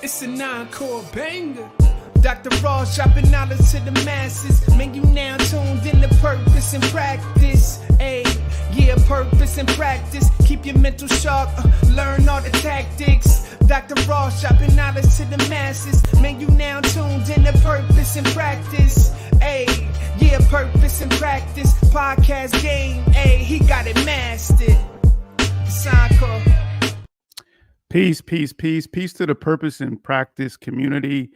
It's a non-core banger. Dr. Ross dropping knowledge to the masses. Man, you now tuned in to purpose and practice. Ayy, yeah, purpose and practice. Keep your mental sharp, learn all the tactics. Dr. Ross dropping knowledge to the masses. Man, you now tuned in to purpose and practice. Ayy, yeah, purpose and practice. Podcast game, ayy, he got it mastered. It's encore. Peace to the Purpose and Practice community.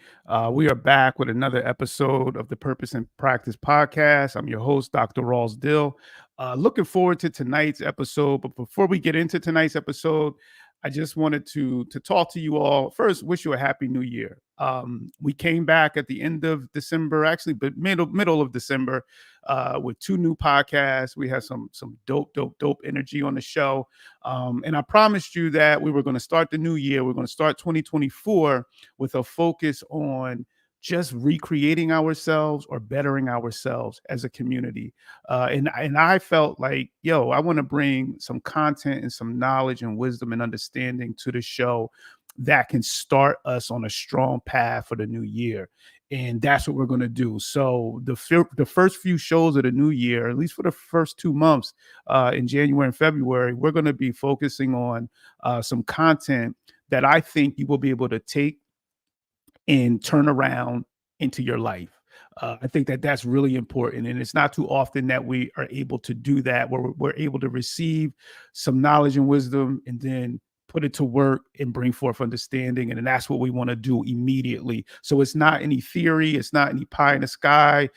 We are back with another episode of the Purpose and Practice podcast. I'm your host, Dr. Rawls Dill. Looking forward to tonight's episode. But before we get into tonight's episode, I just wanted to talk to you all. First, wish you a happy new year. We came back at the end of December, actually, but middle of December, with two new podcasts. We had some dope energy on the show. And I promised you that we were going to start the new year. We're going to start 2024 with a focus on just recreating ourselves or bettering ourselves as a community. And I felt like, I want to bring some content and some knowledge and wisdom and understanding to the show that can start us on a strong path for the new year. And that's what we're going to do. So the first few shows of the new year, at least for the first 2 months in January and February, we're going to be focusing on some content that I think you will be able to take and turn around into your life. I think that that's really important. And it's not too often that we are able to do that, where we're able to receive some knowledge and wisdom and then put it to work and bring forth understanding. And that's what we want to do immediately. So it's not any theory. It's not any pie in the sky.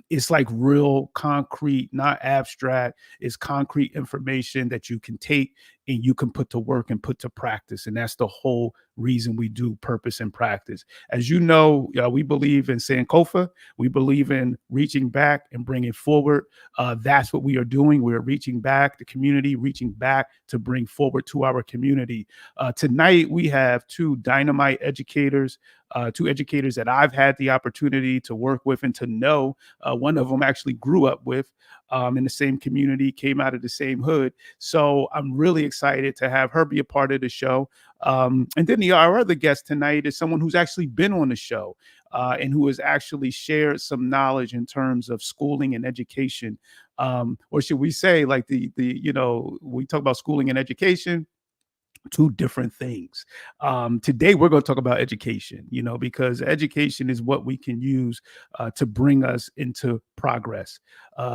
It's like real concrete, not abstract. It's concrete information that you can take and you can put to work and put to practice. And that's the whole reason we do Purpose and Practice. As you know, we believe in Sankofa. We believe in reaching back and bringing forward. That's what we are doing. We're reaching back, the community, reaching back to bring forward to our community. Tonight, we have two dynamite educators, two educators that I've had the opportunity to work with and to know. One of them actually grew up with in the same community, came out of the same hood. So I'm really excited to have her be a part of the show. And then our other guest tonight is someone who's actually been on the show and who has actually shared some knowledge in terms of schooling and education. Or should we say, like we talk about schooling and education, two different things. Today, we're going to talk about education, because education is what we can use to bring us into progress.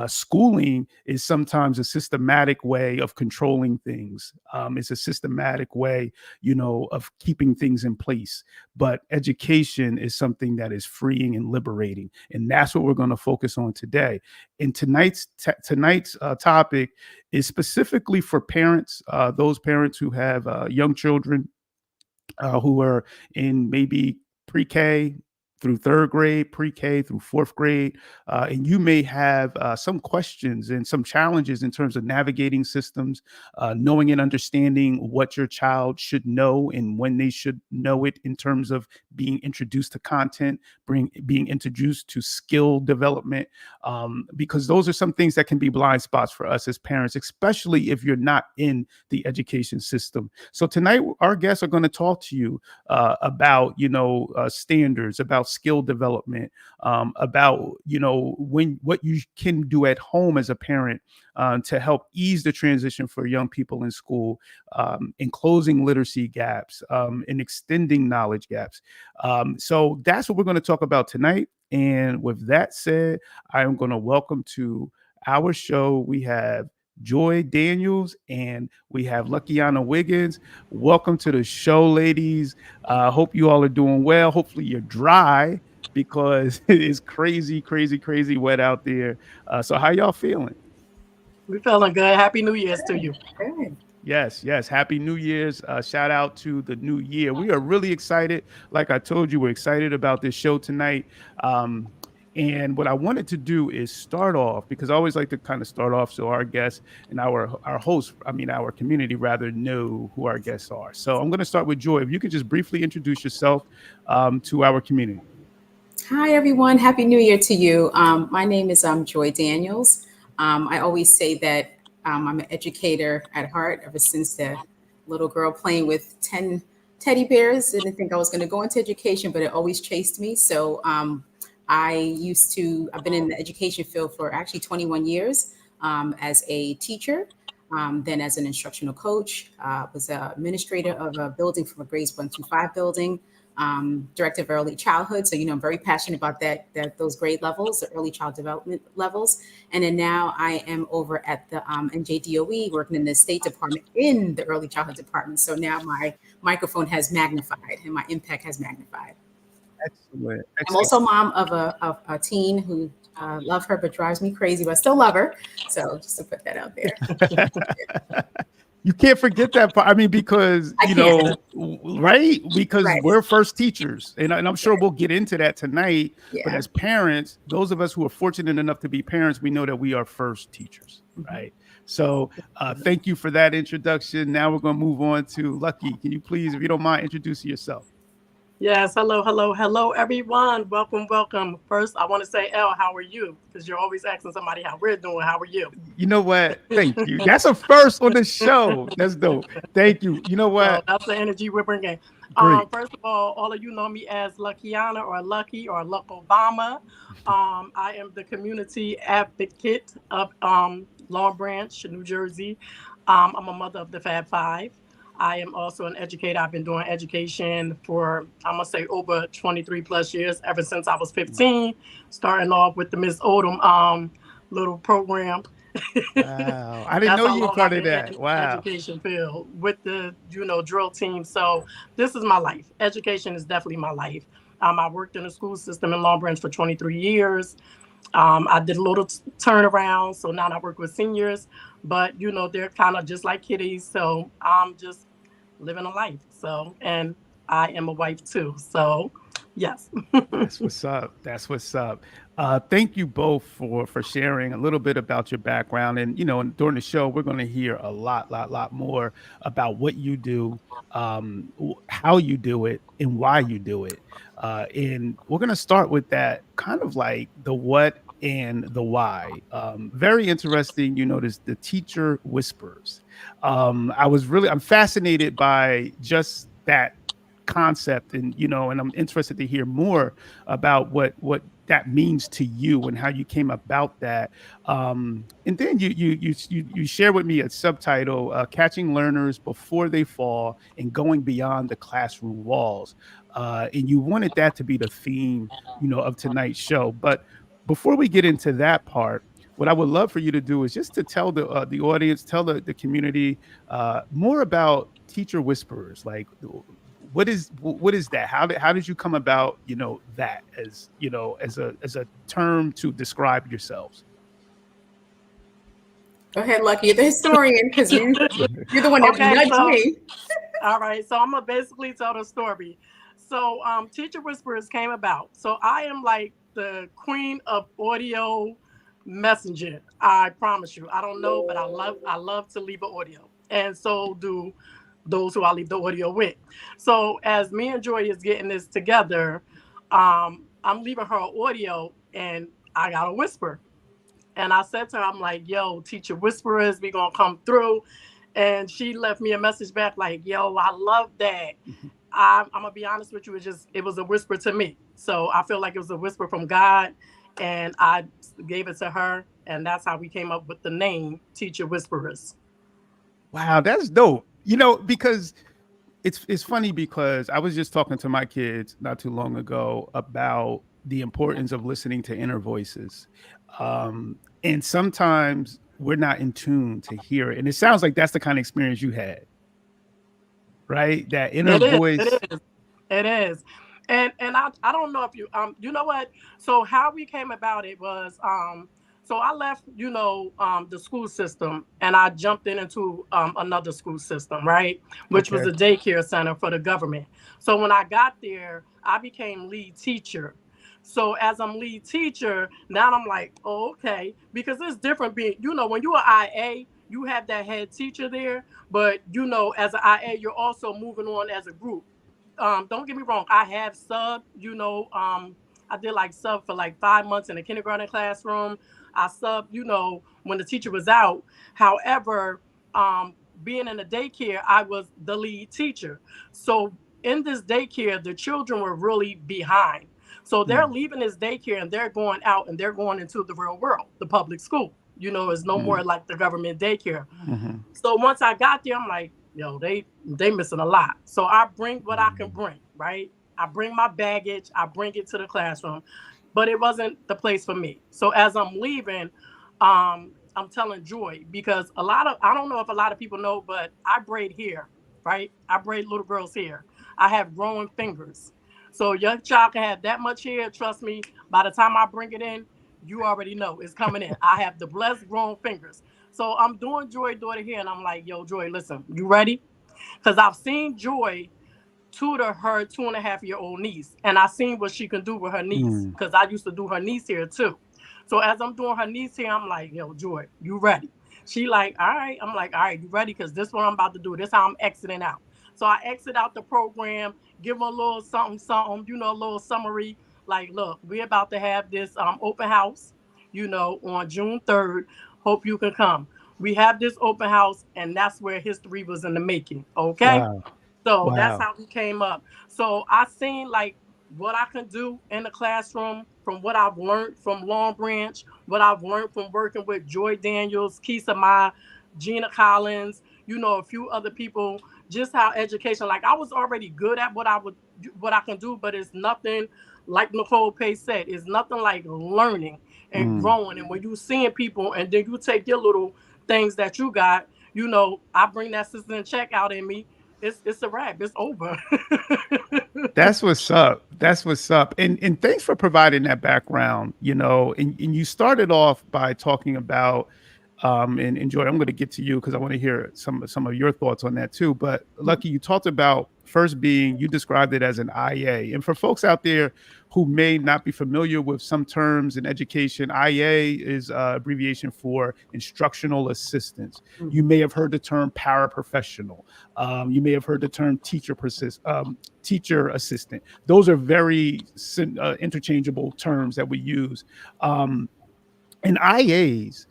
Schooling is sometimes a systematic way of controlling things. It's a systematic way, of keeping things in place. But education is something that is freeing and liberating. And that's what we're going to focus on today. And tonight's topic is specifically for parents, those parents who have young children who are in maybe pre-K through third grade, pre-K through fourth grade. And you may have some questions and some challenges in terms of navigating systems, knowing and understanding what your child should know and when they should know it in terms of being introduced to content, being introduced to skill development, because those are some things that can be blind spots for us as parents, especially if you're not in the education system. So tonight, our guests are going to talk to you about, standards, about skill development, about, what you can do at home as a parent to help ease the transition for young people in school, in closing literacy gaps, in extending knowledge gaps. So that's what we're going to talk about tonight. And with that said, I am going to welcome to our show, we have Joy Daniels and we have Lakiana Wiggins. Welcome to the show, ladies. Hope you all are doing well. Hopefully you're dry because it is crazy wet out there. So how y'all feeling? We're feeling good. Happy New Year's to you. Yes. Happy New Year's. Shout out to the new year. We are really excited. Like I told you, we're excited about this show tonight. And what I wanted to do is start off, because I always like to kind of start off so our guests and our hosts, our community rather, know who our guests are. So I'm going to start with Joy. If you could just briefly introduce yourself to our community. Hi, everyone. Happy New Year to you. My name is Joy Daniels. I always say that I'm an educator at heart ever since the little girl playing with 10 teddy bears. Didn't think I was going to go into education, but it always chased me. So I've been in the education field for actually 21 years as a teacher. Then as an instructional coach, was an administrator of a building from a grades 1 through 5 building, director of early childhood. So, I'm very passionate about those grade levels, the early child development levels. And then now I am over at the NJDOE working in the State Department in the early childhood department. So now my microphone has magnified and my impact has magnified. Excellent. I'm also mom of a teen who love her, but drives me crazy, but I still love her. So just to put that out there. You can't forget that part. I mean, because, right? Because Right. we're first teachers. And I'm sure we'll get into that tonight. Yeah. But as parents, those of us who are fortunate enough to be parents, we know that we are first teachers, right? So thank you for that introduction. Now we're going to move on to Lucky. Can you please, if you don't mind, introducing yourself? Yes, hello, everyone. Welcome. First, I want to say, Elle, how are you? Because you're always asking somebody how we're doing. How are you? You know what? Thank you. That's a first on the show. That's dope. Thank you. You know what? So that's the energy we're bringing. First of all of you know me as Lakiana or Lucky or Luck Obama. I am the community advocate of Long Branch, New Jersey. I'm a mother of the Fab Five. I am also an educator. I've been doing education for, I'm going to say, over 23 plus years, ever since I was 15, starting off with the Miss Odom little program. Wow. I didn't know you were part of that. Wow. Education field with the, drill team. So this is my life. Education is definitely my life. I worked in the school system in Long Branch for 23 years. I did a little turnaround. So now I work with seniors, but they're kind of just like kiddies. So I'm just living a life. So, and I am a wife too. So yes. That's what's up. That's what's up. Thank you both for sharing a little bit about your background. And, during the show, we're going to hear a lot more about what you do, how you do it, and why you do it. And we're going to start with that kind of like the what and the why. Very interesting. The teacher whispers. I'm fascinated by just that concept, and I'm interested to hear more about what that means to you and how you came about that. And then you share with me a subtitle, Catching Learners Before They Fall and Going Beyond the Classroom Walls. And you wanted that to be the theme, of tonight's show. But before we get into that part, what I would love for you to do is just to tell the audience, tell the community more about teacher whisperers. Like, what is that? How did you come about, that as as a term to describe yourselves? Go ahead, Lucky. You're the historian because you're the one that nudged me. All right. So I'm going to basically tell the story. So Teacher Whisperers came about. So I am like the queen of audio messenger. I promise you. I don't know, but I love to leave an audio. And so do those who I leave the audio with. So as me and Joy is getting this together, I'm leaving her audio and I got a whisper. And I said to her, I'm like, yo, Teacher Whisperers, we gonna come through. And she left me a message back like, yo, I love that. I'm gonna be honest with you, it was a whisper to me. So I feel like it was a whisper from God, and I gave it to her, and that's how we came up with the name Teacher Whisperers. Wow, that's dope. Because it's funny, because I was just talking to my kids not too long ago about the importance of listening to inner voices. And sometimes we're not in tune to hear it. And it sounds like that's the kind of experience you had, right? That inner voice. It is. And I don't know if you know what? So how we came about it was, so I left, the school system, and I jumped into another school system, right? Which was a daycare center for the government. So when I got there, I became lead teacher. So as I'm lead teacher, now I'm like, oh, okay, because it's different being, when you're an IA, you have that head teacher there, but as an IA, you're also moving on as a group. Don't get me wrong, I have sub, I did like sub for like 5 months in the kindergarten classroom. I sub, when the teacher was out. However, being in the daycare, I was the lead teacher. So in this daycare, the children were really behind. So they're Mm, leaving this daycare and they're going out and they're going into the real world, the public school. It's no mm, more like the government daycare. mhm, So once I got there, I'm like, yo, they missing a lot. So I bring what I can bring, right? I bring my baggage, I bring it to the classroom, but it wasn't the place for me. So as I'm leaving, I'm telling Joy because I don't know if a lot of people know, but I braid hair, right? I braid little girls' hair. I have growing fingers. So your child can have that much hair. Trust me, by the time I bring it in, you already know it's coming in. I have the blessed grown fingers. So I'm doing Joy daughter here, and I'm like, yo, Joy, listen, you ready? Because I've seen Joy tutor her 2.5-year-old niece, and I seen what she can do with her niece mm, because I used to do her niece here too. So as I'm doing her niece here, I'm like, yo, Joy, you ready? She like, all right. I'm like, all right, you ready? Because this is what I'm about to do. This is how I'm exiting out. So I exit out the program, give them a little something, something, a little summary. Like, look, we're about to have this open house, on June 3rd. Hope you can come. We have this open house, and that's where history was in the making. Okay. wow, So that's wow. how we came up. So I seen like what I can do in the classroom from what I've learned from Long Branch, what I've learned from working with Joy Daniels, Kisa Ma, Gina Collins, a few other people, just how education, like I was already good at what I can do, but it's nothing like Nicole Pace said, it's nothing like learning and Mm. growing. And when you seeing people and then you take your little things that you got, I bring that system check out in me, it's a wrap. It's over. That's what's up. That's what's up. And thanks for providing that background, and you started off by talking about and Joy, I'm going to get to you because I want to hear some of your thoughts on that too. But Lucky, you talked about first being, you described it as an IA. And for folks out there who may not be familiar with some terms in education, IA is abbreviation for instructional assistants. You may have heard the term paraprofessional. You may have heard the term teacher assistant. Those are very interchangeable terms that we use. And IAs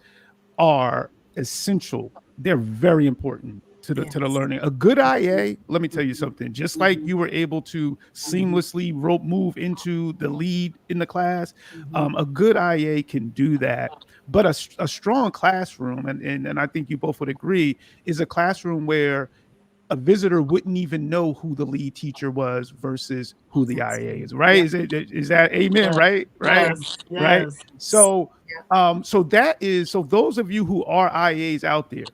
are essential. They're very important to the Yes. learning. A good IA, let me tell you something, just like you were able to seamlessly move into the lead in the class, a good IA can do that. But a strong classroom, and I think you both would agree, is a classroom where a visitor wouldn't even know who the lead teacher was versus who the IA is, right? Yeah. Is that amen? Yes, Right? Right? yes, Right? yes. So Yeah. so those of you who are IAs out there,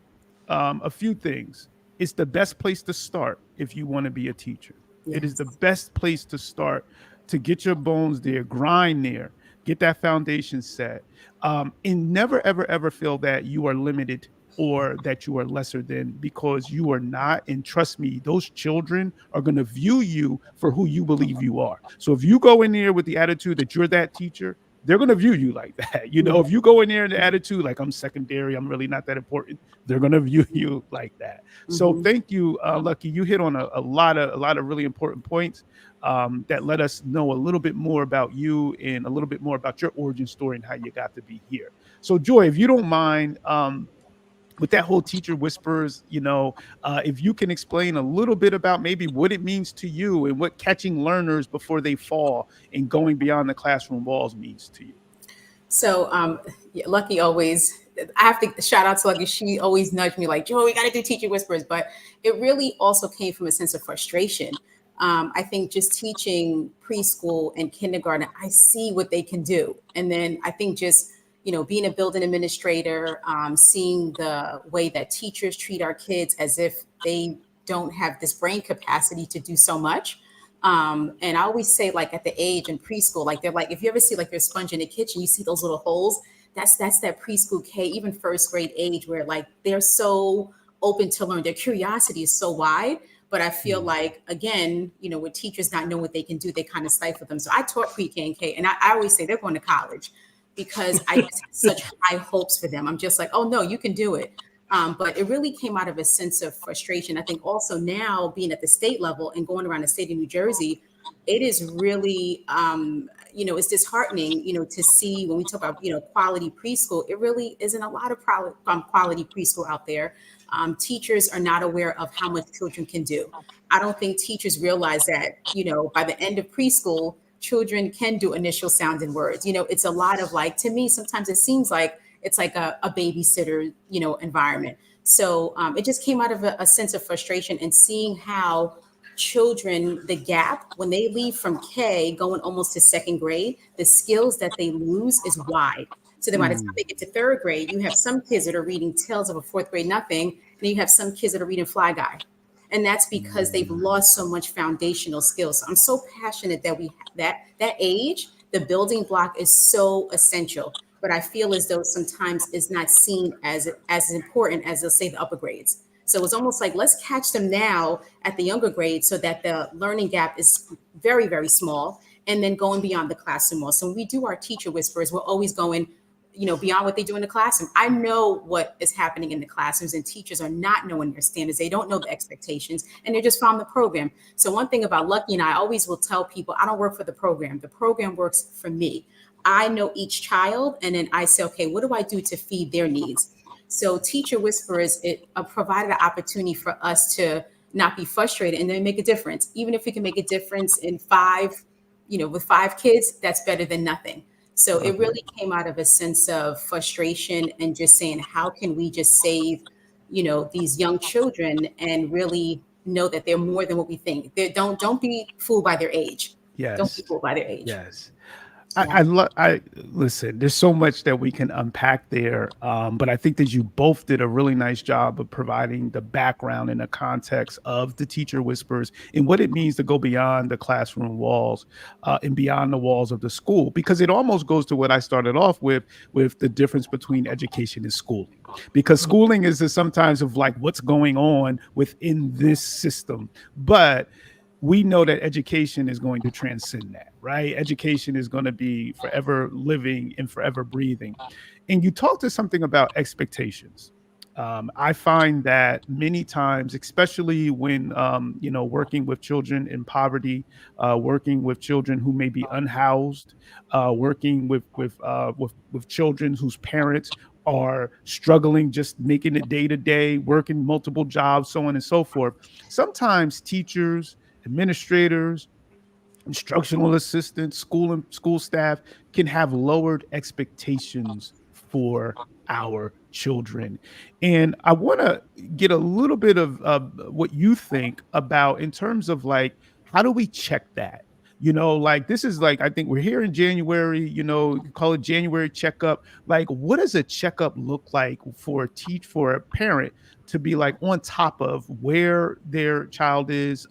a few things. It's the best place to start if you want to be a teacher. It is the Yes. best place to start to get your bones there, grind there, get that foundation set, and never ever ever feel that you are limited or that you are lesser than, because you are not. And trust me, those children are going to view you for who you believe you are. So if you go in there with the attitude that you're that teacher, they're going to view you like that. If you go in there in the attitude like I'm secondary, I'm really not that important, they're going to view you like that. So Mhm. thank you, Lucky. You hit on a lot of really important points that let us know a little bit more about you and a little bit more about your origin story and how you got to be here. So Joy, if you don't mind, with that whole teacher whispers, if you can explain a little bit about maybe what it means to you and what catching learners before they fall and going beyond the classroom walls means to you. So, yeah, Lucky always, I have to shout out to Lucky. She always nudged me like, Joy, we got to do teacher whispers. But it really also came from a sense of frustration. I think just teaching preschool and kindergarten, I see what they can do. And then I think just, being a building administrator, seeing the way that teachers treat our kids as if they don't have this brain capacity to do so much. And I always say, like at the age in preschool, like they're like, if you ever see like your sponge in the kitchen, you see those little holes. That's that preschool K, even first grade age, where like they're so open to learn. Their curiosity is so wide. But I feel Mm. like, again, with teachers not knowing what they can do, they kind of stifle them. So I taught pre-K and K, and I always say they're going to college because I just have such high hopes for them. I'm just like, oh no, you can do it. But it really came out of a sense of frustration. I think also now being at the state level and going around the state of New Jersey, it is really, it's disheartening, to see when we talk about, quality preschool, it really isn't a lot of quality preschool out there. Teachers are not aware of how much children can do. I don't think teachers realize that, by the end of preschool, children can do initial sounding words. It's a lot of like, to me, sometimes it seems like it's like a babysitter, environment. So it just came out of a sense of frustration and seeing how children, the gap when they leave from K going almost to second grade, the skills that they lose is wide. So then by the time they get to third grade, you have some kids that are reading Tales of a Fourth Grade Nothing, and then you have some kids that are reading Fly Guy. And that's because they've lost so much foundational skills. So I'm so passionate that we that age, the building block is so essential. But I feel as though sometimes it's not seen as important as, let's say, the upper grades. So it's almost like, let's catch them now at the younger grades so that the learning gap is very, very small, and then going beyond the classroom. So when we do our teacher whispers, we're always going, beyond what they do in the classroom. I know what is happening in the classrooms, and teachers are not knowing their standards. They don't know the expectations, and they're just from the program. So one thing about Lucky and I always will tell people, I don't work for the program. The program works for me. I know each child, and then I say, okay, what do I do to feed their needs? So Teacher Whisperers, it provided an opportunity for us to not be frustrated and then make a difference. Even if we can make a difference in with 5 kids, that's better than nothing. So it really came out of a sense of frustration and just saying, how can we just save, these young children and really know that they're more than what we think. Don't be fooled by their age. Yes. Don't be fooled by their age. Yes. Yeah. I listen, there's so much that we can unpack there. But I think that you both did a really nice job of providing the background and the context of the teacher whispers and what it means to go beyond the classroom walls and beyond the walls of the school, because it almost goes to what I started off with the difference between education and schooling, because schooling is sometimes of like what's going on within this system. But we know that education is going to transcend that, right? Education is going to be forever living and forever breathing. And you talked to something about expectations. I find that many times, especially when, working with children in poverty, working with children who may be unhoused, working with children whose parents are struggling, just making it day to day, working multiple jobs, so on and so forth. Sometimes teachers, administrators, instructional assistants, school staff can have lowered expectations for our children. And I want to get a little bit of what you think about in terms of like, how do we check that? Like this is like, I think we're here in January, you call it January Checkup. Like, what does a checkup look like for a parent to be like on top of where their child is?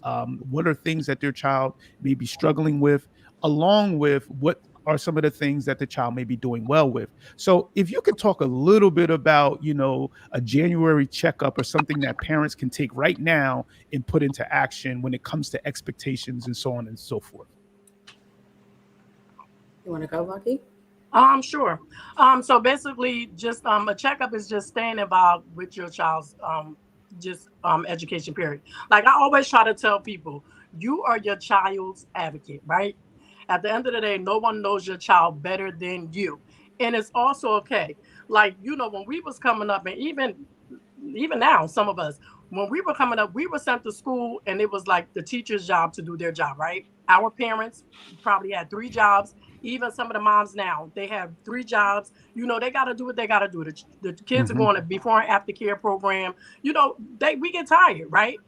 What are things that their child may be struggling with, along with what are some of the things that the child may be doing well with? So if you could talk a little bit about, a January checkup or something that parents can take right now and put into action when it comes to expectations and so on and so forth. You want to go, Lucky? Sure. So basically, just a checkup is just staying involved with your child's education period. Like I always try to tell people, you are your child's advocate, right? At the end of the day, no one knows your child better than you, and it's also okay. Like when we was coming up, and even now, some of us, when we were coming up, we were sent to school, and it was like the teacher's job to do their job, right? Our parents probably had 3 jobs. Even some of the moms now, they have 3 jobs. They got to do what they got to do. The kids are going to before and after care program. We get tired, right?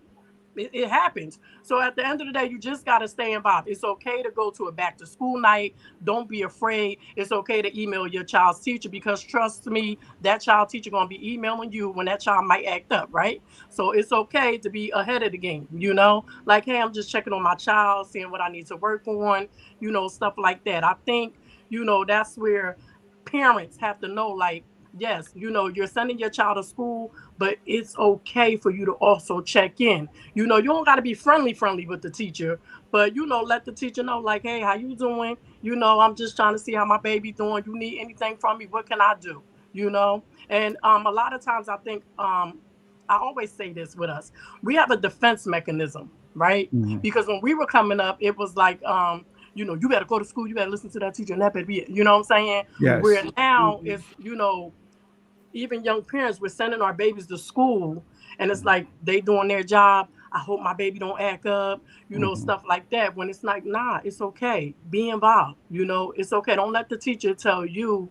It happens. So at the end of the day, you just got to stay involved. It's okay to go to a back to school night. Don't be afraid. It's okay to email your child's teacher, because trust me, that child teacher going to be emailing you when that child might act up, right? So it's okay to be ahead of the game, like, hey, I'm just checking on my child, seeing what I need to work on, stuff like that. I think, that's where parents have to know, like, yes, you're sending your child to school, but it's okay for you to also check in. You don't got to be friendly with the teacher, but, let the teacher know, like, hey, how you doing? I'm just trying to see how my baby doing. You need anything from me? What can I do? And a lot of times I think, I always say this with us, we have a defense mechanism, right? Mm-hmm. Because when we were coming up, it was like, you better go to school, you better listen to that teacher, and that better be it. You know what I'm saying? Yes. Where now it's, even young parents, we're sending our babies to school, and it's like they doing their job. I hope my baby don't act up, stuff like that. When it's like, nah, it's okay. Be involved. It's okay. Don't let the teacher tell you,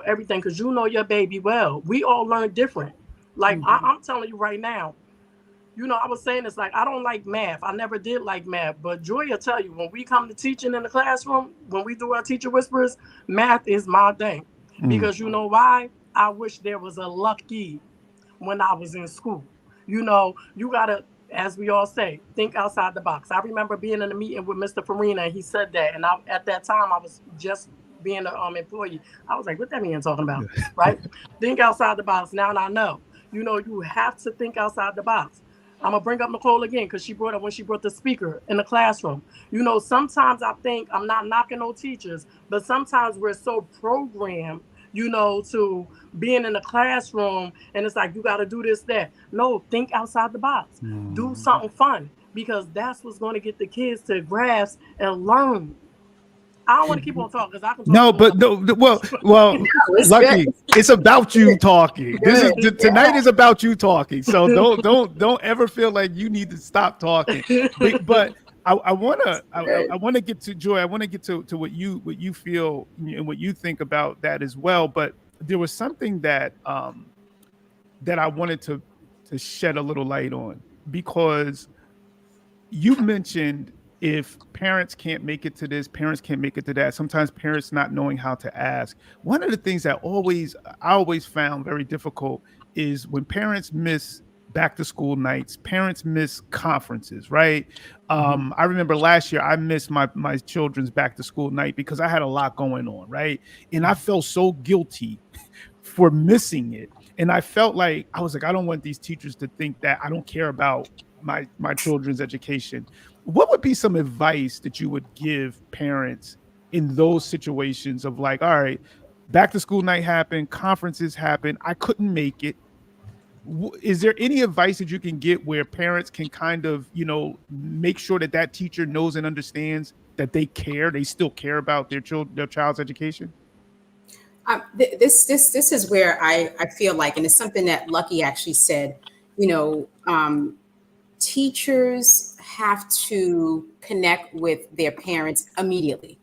everything, because you know your baby well. We all learn different. Like I'm telling you right now, I was saying it's like I don't like math. I never did like math. But Joy will tell you, when we come to teaching in the classroom, when we do our teacher whispers, math is my thing. Because you know why? I wish there was a lucky when I was in school. You got to, as we all say, think outside the box. I remember being in a meeting with Mr. Farina, and he said that. And at that time, I was just being an employee. I was like, what that man talking about, right? Think outside the box. Now I know. You have to think outside the box. I'm going to bring up Nicole again because when she brought the speaker in the classroom. Sometimes I think, I'm not knocking no teachers, but sometimes we're so programmed, to being in the classroom, and it's like, you got to do this, that. No, think outside the box. Do something fun, because that's what's going to get the kids to grasp and learn. I don't want to keep on talking because I can talk. No, but well, Lucky, it's about you talking. Tonight is about you talking. So don't ever feel like you need to stop talking. But I want to get to Joy. I want to get to what you feel and what you think about that as well. But there was something that that I wanted to shed a little light on, because you mentioned, if parents can't make it to this, parents can't make it to that. Sometimes parents not knowing how to ask. One of the things that I always found very difficult is when parents miss back to school nights, parents miss conferences, right? I remember last year I missed my children's back to school night because I had a lot going on, right? And I felt so guilty for missing it. And I felt like, I was like, I don't want these teachers to think that I don't care about my children's education. What would be some advice that you would give parents in those situations of like, all right, back to school night happened, conferences happened, I couldn't make it. Is there any advice that you can get where parents can kind of, make sure that teacher knows and understands that they still care about their child's education? This is where I feel like, and it's something that Lucky actually said, teachers have to connect with their parents immediately.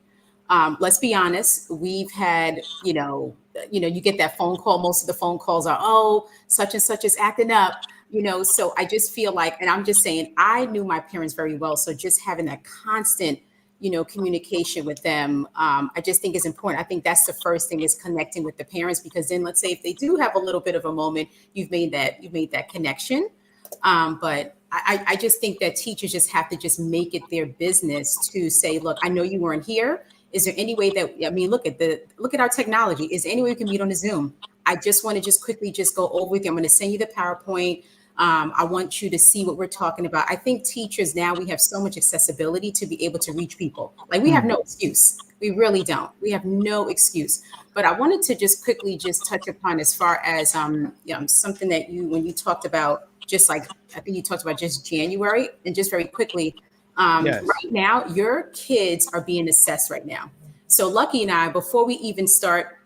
Let's be honest. We've had, you get that phone call. Most of the phone calls are, oh, such and such is acting up, So I just feel like, and I'm just saying, I knew my parents very well. So just having that constant, communication with them, I just think is important. I think that's the first thing, is connecting with the parents, because then let's say if they do have a little bit of a moment, you've made that connection. But I just think that teachers just have to just make it their business to say, look, I know you weren't here. Is there any way that, look at our technology. Is there any way we can meet on a Zoom? I just want to quickly go over with you. I'm going to send you the PowerPoint. I want you to see what we're talking about. I think teachers now, we have so much accessibility to be able to reach people. Like, we have no excuse. We really don't. We have no excuse. But I wanted to just quickly touch upon, as far as something that when you talked about, just like, I think you talked about just January, and just very quickly, yes. Right now, your kids are being assessed right now. So Lucky and I, before we even start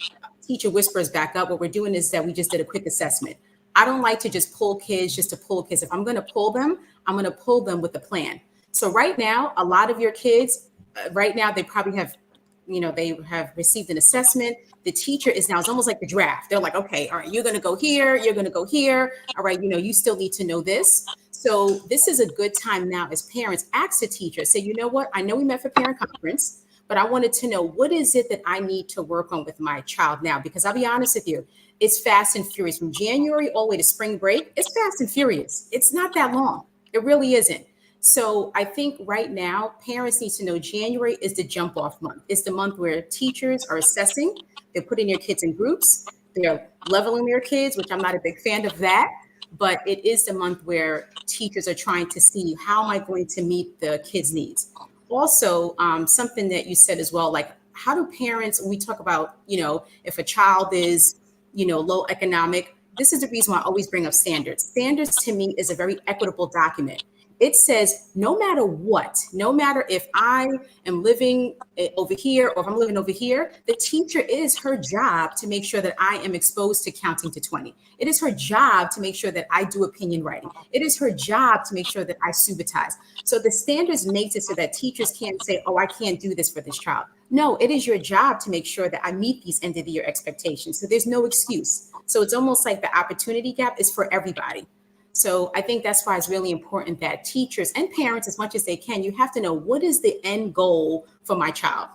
Teacher Whispers back up, what we're doing is that we just did a quick assessment. I don't like to just pull kids just to pull kids. If I'm going to pull them, I'm going to pull them with a plan. So right now, a lot of your kids, right now, they probably have, they have received an assessment. The teacher is now, it's almost like the draft. They're like, okay, all right, you're going to go here. You're going to go here. All right, you still need to know this. So this is a good time now, as parents, ask the teacher, say, you know what? I know we met for parent conference, but I wanted to know, what is it that I need to work on with my child now? Because I'll be honest with you, it's fast and furious. From January all the way to spring break, it's fast and furious. It's not that long. It really isn't. So I think right now, parents need to know January is the jump off month. It's the month where teachers are assessing. They're putting their kids in groups. They're leveling their kids, which I'm not a big fan of that. But it is the month where teachers are trying to see, how am I going to meet the kids' needs? Also, something that you said as well, like, how do parents, when we talk about, if a child is, low economic, this is the reason why I always bring up standards. Standards to me is a very equitable document. it says no matter what, no matter if I am living over here or if I'm living over here, the teacher, it is her job to make sure that I am exposed to counting to 20. It is her job to make sure that I do opinion writing. It is her job to make sure that I subitize. So the standards makes it so that teachers can't say, oh, I can't do this for this child. No, it is your job to make sure that I meet these end of the year expectations. So there's no excuse. So it's almost like the opportunity gap is for everybody. So I think that's why it's really important that teachers and parents, as much as they can, you have to know what is the end goal for my child.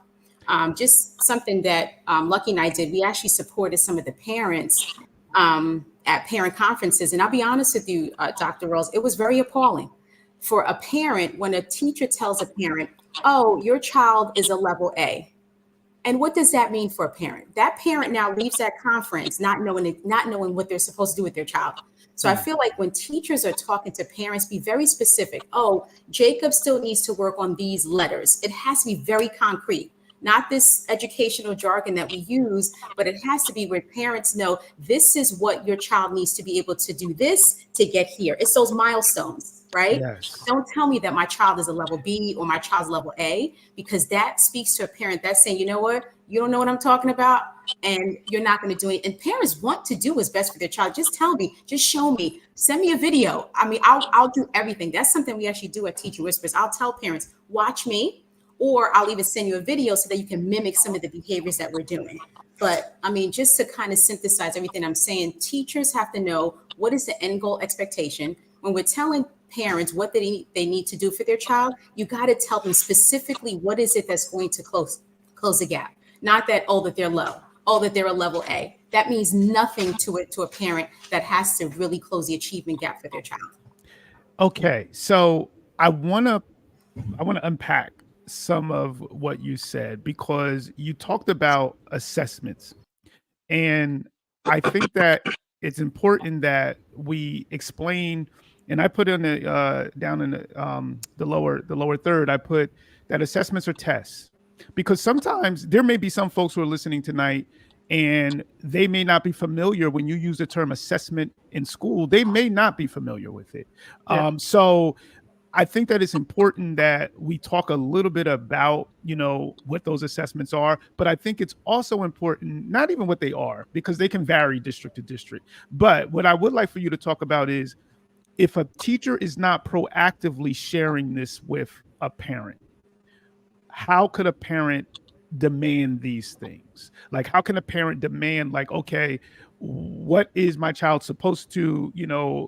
Just something that Lucky and I did, we actually supported some of the parents at parent conferences. And I'll be honest with you, Dr. Rose, it was very appalling for a parent when a teacher tells a parent, oh, your child is a level A. And what does that mean for a parent? That parent now leaves that conference not knowing what they're supposed to do with their child. So I feel like when teachers are talking to parents, be very specific. Oh, Jacob still needs to work on these letters. It has to be very concrete, not this educational jargon that we use, but it has to be where parents know this is what your child needs to be able to do this to get here. It's those milestones, right? Yes. Don't tell me that my child is a level B or my child's level A, because that speaks to a parent that's saying, you know what? You don't know what I'm talking about, and you're not going to do it. And parents want to do what's best for their child. Just tell me, just show me, send me a video. I mean, I'll do everything. That's something we actually do at Teacher Whispers. I'll tell parents, watch me, or I'll even send you a video so that you can mimic some of the behaviors that we're doing. But I mean, just to kind of synthesize everything I'm saying, teachers have to know what is the end goal expectation. When we're telling parents what they need to do for their child, you got to tell them specifically what is it that's going to close the gap. Not that, oh, that they're low, oh, that they're a level A. That means nothing to a parent that has to really close the achievement gap for their child. Okay, so I want to unpack some of what you said, because you talked about assessments, and I think that it's important that we explain. And I put in the down in the lower third, I put that assessments are tests, because sometimes there may be some folks who are listening tonight and they may not be familiar when you use the term assessment in school. They may not be familiar with it. Yeah. So I think that it's important that we talk a little bit about, what those assessments are, but I think it's also important, not even what they are, because they can vary district to district. But what I would like for you to talk about is, if a teacher is not proactively sharing this with a parent, how could a parent demand these things? Like, how can a parent demand, like, okay, what is my child supposed to,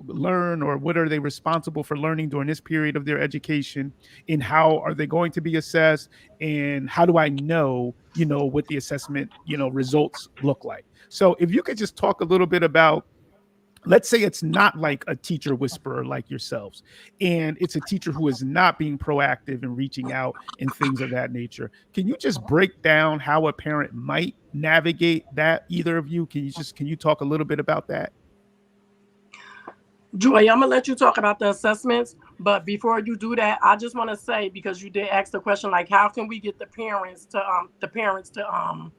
learn, or what are they responsible for learning during this period of their education? And how are they going to be assessed? And how do I know, what the assessment, results look like? So if you could just talk a little bit about, let's say it's not like a teacher whisperer like yourselves, and it's a teacher who is not being proactive and reaching out and things of that nature. Can you just break down how a parent might navigate that? Either of you, can you talk a little bit about that? Joy, I'm gonna let you talk about the assessments, but before you do that, I just want to say, because you did ask the question, like, how can we get the parents to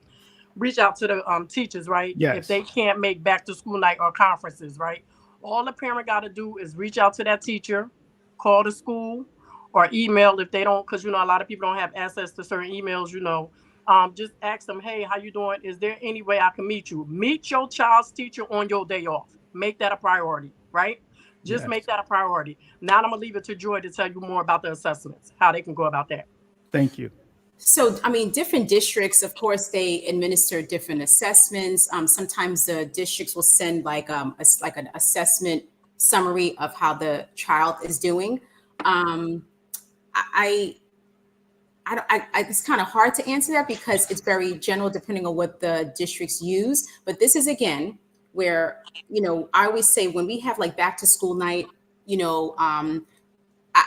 reach out to the teachers, right? Yes. If they can't make back to school night or conferences, right? All the parent got to do is reach out to that teacher, call the school, or email if they don't, because a lot of people don't have access to certain emails. Just ask them, hey, how you doing? Is there any way I can meet you? Meet your child's teacher on your day off. Make that a priority, right? Just Yes. make that a priority. Now I'm gonna leave it to Joy to tell you more about the assessments, how they can go about that. Thank you. So, I mean, different districts, of course, they administer different assessments. Sometimes the districts will send like an assessment summary of how the child is doing. It's kind of hard to answer that because it's very general depending on what the districts use. But this is, again, where, I always say when we have like back to school night,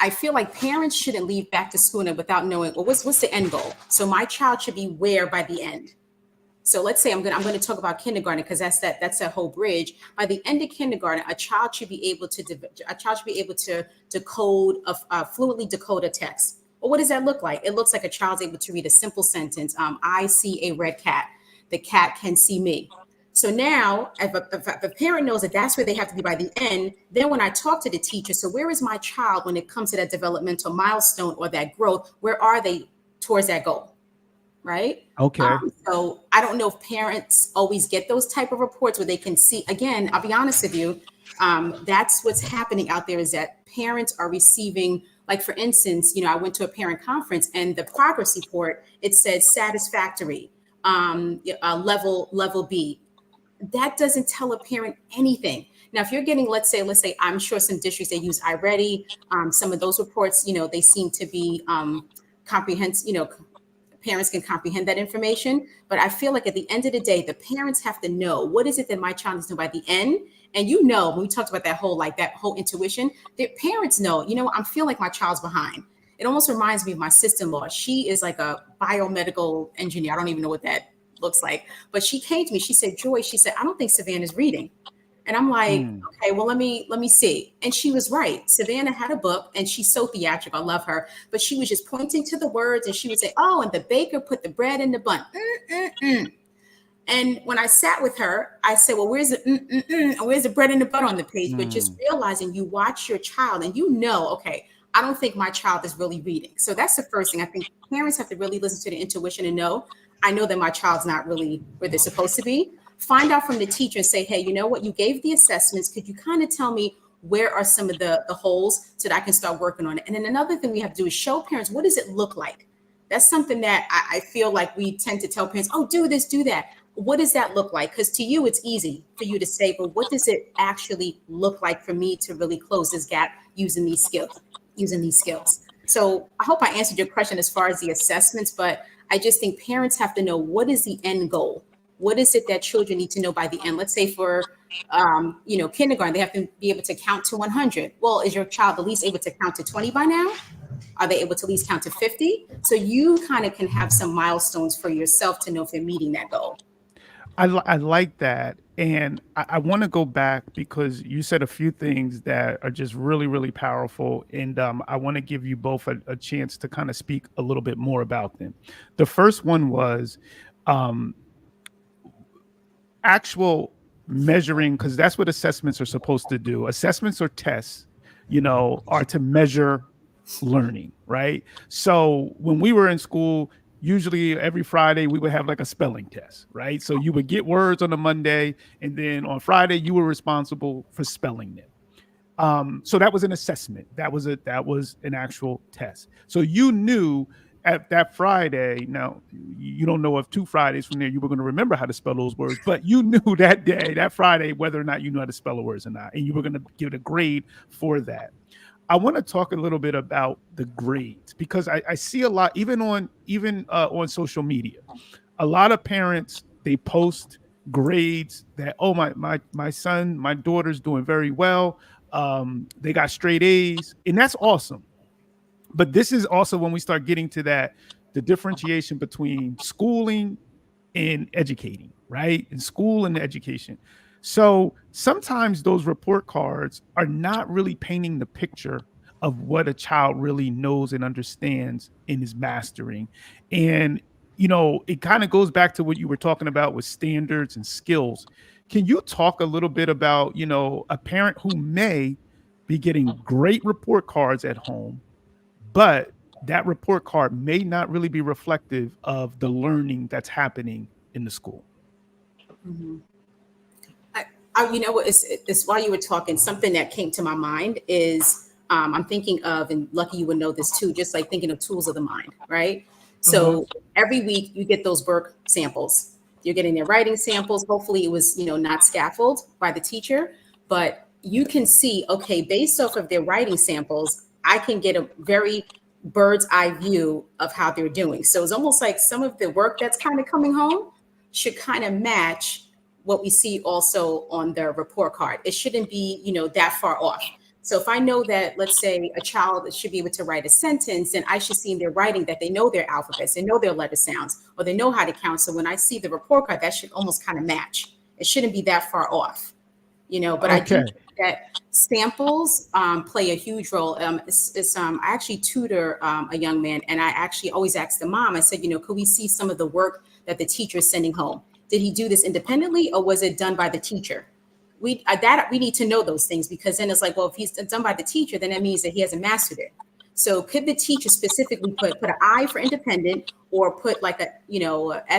I feel like parents shouldn't leave back to school without knowing, well, what's the end goal? So my child should be where by the end? So let's say I'm going to talk about kindergarten, because that's that whole bridge. By the end of kindergarten, a child should be able to decode fluently decode a text. Well, what does that look like? It looks like a child's able to read a simple sentence. I see a red cat. The cat can see me. So now, if a parent knows that that's where they have to be by the end, then when I talk to the teacher, so where is my child when it comes to that developmental milestone or that growth? Where are they towards that goal? Right? Okay. So I don't know if parents always get those type of reports where they can see. Again, I'll be honest with you, that's what's happening out there, is that parents are receiving, like for instance, I went to a parent conference and the progress report, it said satisfactory, level B. That doesn't tell a parent anything. Now, if you're getting, let's say, I'm sure some districts, they use iReady. Some of those reports, they seem to be comprehensive, parents can comprehend that information. But I feel like at the end of the day, the parents have to know, what is it that my child is doing by the end? And when we talked about that whole intuition, the parents know, I'm feeling like my child's behind. It almost reminds me of my sister-in-law. She is like a biomedical engineer. I don't even know what that looks like. But she came to me, she said, Joy, she said, I don't think Savannah's reading. And I'm like, okay, well, let me see. And she was right. Savannah had a book and she's so theatrical. I love her. But she was just pointing to the words and she would say, oh, and the baker put the bread in the bun. And when I sat with her, I said, well, where's the bread and the butter on the page? But just realizing, you watch your child and okay, I don't think my child is really reading. So that's the first thing. I think parents have to really listen to the intuition and know, I know that my child's not really where they're supposed to be. Find out from the teacher and say, hey, you know what? You gave the assessments. Could you kind of tell me where are some of the holes so that I can start working on it? And then another thing we have to do is show parents, what does it look like? That's something that I feel like we tend to tell parents, oh, do this, do that. What does that look like? Because to you, it's easy for you to say, but what does it actually look like for me to really close this gap using these skills? So I hope I answered your question as far as the assessments, but I just think parents have to know, what is the end goal? What is it that children need to know by the end? Let's say for, kindergarten, they have to be able to count to 100. Well, is your child at least able to count to 20 by now? Are they able to at least count to 50? So you kind of can have some milestones for yourself to know if they're meeting that goal. I like that. And I want to go back because you said a few things that are just really, really powerful. And I want to give you both a chance to kind of speak a little bit more about them. The first one was actual measuring, because that's what assessments are supposed to do. Assessments or tests, are to measure learning, right? So when we were in school, usually every Friday we would have like a spelling test, right? So you would get words on a Monday, and then on Friday you were responsible for spelling them. So that was an assessment. That was an actual test. So you knew at that Friday. Now you don't know if 2 Fridays from there you were going to remember how to spell those words, but you knew that day, that Friday, whether or not you knew how to spell the words or not, and you were going to give it a grade for that. I want to talk a little bit about the grades, because I see a lot, even on social media, a lot of parents, they post grades that, oh, my son, my daughter's doing very well. They got straight A's, and that's awesome. But this is also when we start getting to the differentiation between schooling and educating, right? In school and education. So sometimes those report cards are not really painting the picture of what a child really knows and understands and is mastering. And, it kind of goes back to what you were talking about with standards and skills. Can you talk a little bit about, a parent who may be getting great report cards at home, but that report card may not really be reflective of the learning that's happening in the school? Mm-hmm. It's while you were talking, something that came to my mind is I'm thinking of, and Lucky you would know this too, just like thinking of tools of the mind, right? So every week you get those work samples. You're getting their writing samples. Hopefully it was, not scaffolded by the teacher, but you can see, okay, based off of their writing samples, I can get a very bird's eye view of how they're doing. So it's almost like some of the work that's kind of coming home should kind of match what we see also on the report card. It shouldn't be, that far off. So if I know that, let's say a child should be able to write a sentence, then I should see in their writing that they know their alphabets, they know their letter sounds, or they know how to count. So when I see the report card, that should almost kind of match. It shouldn't be that far off, but I do think that samples play a huge role. I actually tutor a young man, and I actually always ask the mom, I said, could we see some of the work that the teacher is sending home? Did he do this independently, or was it done by the teacher? We need to know those things, because then it's like, well, if he's done by the teacher, then that means that he hasn't mastered it. So could the teacher specifically put an I for independent, or put like a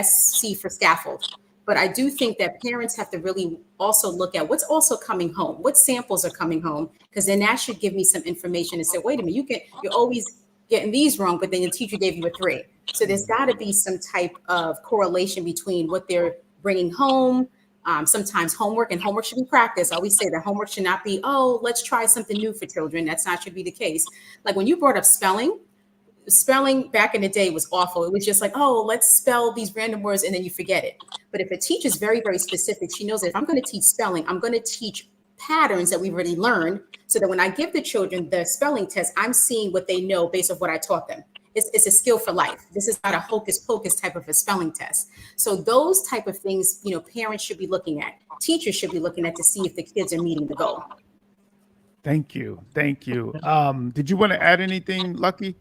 SC for scaffold? But I do think that parents have to really also look at what's also coming home, what samples are coming home, because then that should give me some information and say, wait a minute, you're always getting these wrong, but then the teacher gave you a 3. So there's got to be some type of correlation between what they're bringing home. Sometimes homework should be practice. I always say that homework should not be, oh, let's try something new for children. That's not should be the case. Like when you brought up spelling back in the day was awful. It was just like, oh, let's spell these random words and then you forget it. But if a teacher's very, very specific, she knows that if I'm going to teach spelling, I'm going to teach patterns that we've already learned, so that when I give the children the spelling test, I'm seeing what they know based on what I taught them. It's a skill for life. This is not a hocus pocus type of a spelling test. So those type of things, parents should be looking at, teachers should be looking at, to see if the kids are meeting the goal. Thank you. Did you want to add anything, Lucky?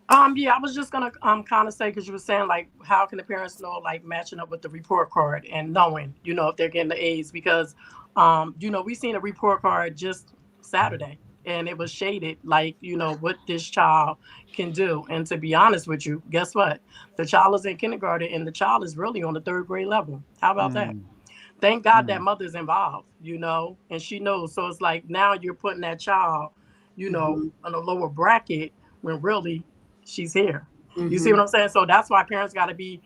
Yeah, I was just gonna kind of say, because you were saying like, how can the parents know, like matching up with the report card and knowing, if they're getting the A's, because we seen a report card just Saturday, and it was shaded like, what this child can do. And to be honest with you, guess what? The child is in kindergarten, and the child is really on the 3rd grade level. How about that? Thank God that mother's involved, and she knows. So it's like, now you're putting that child, on a lower bracket, when really she's here. You see what I'm saying? So that's why parents got to be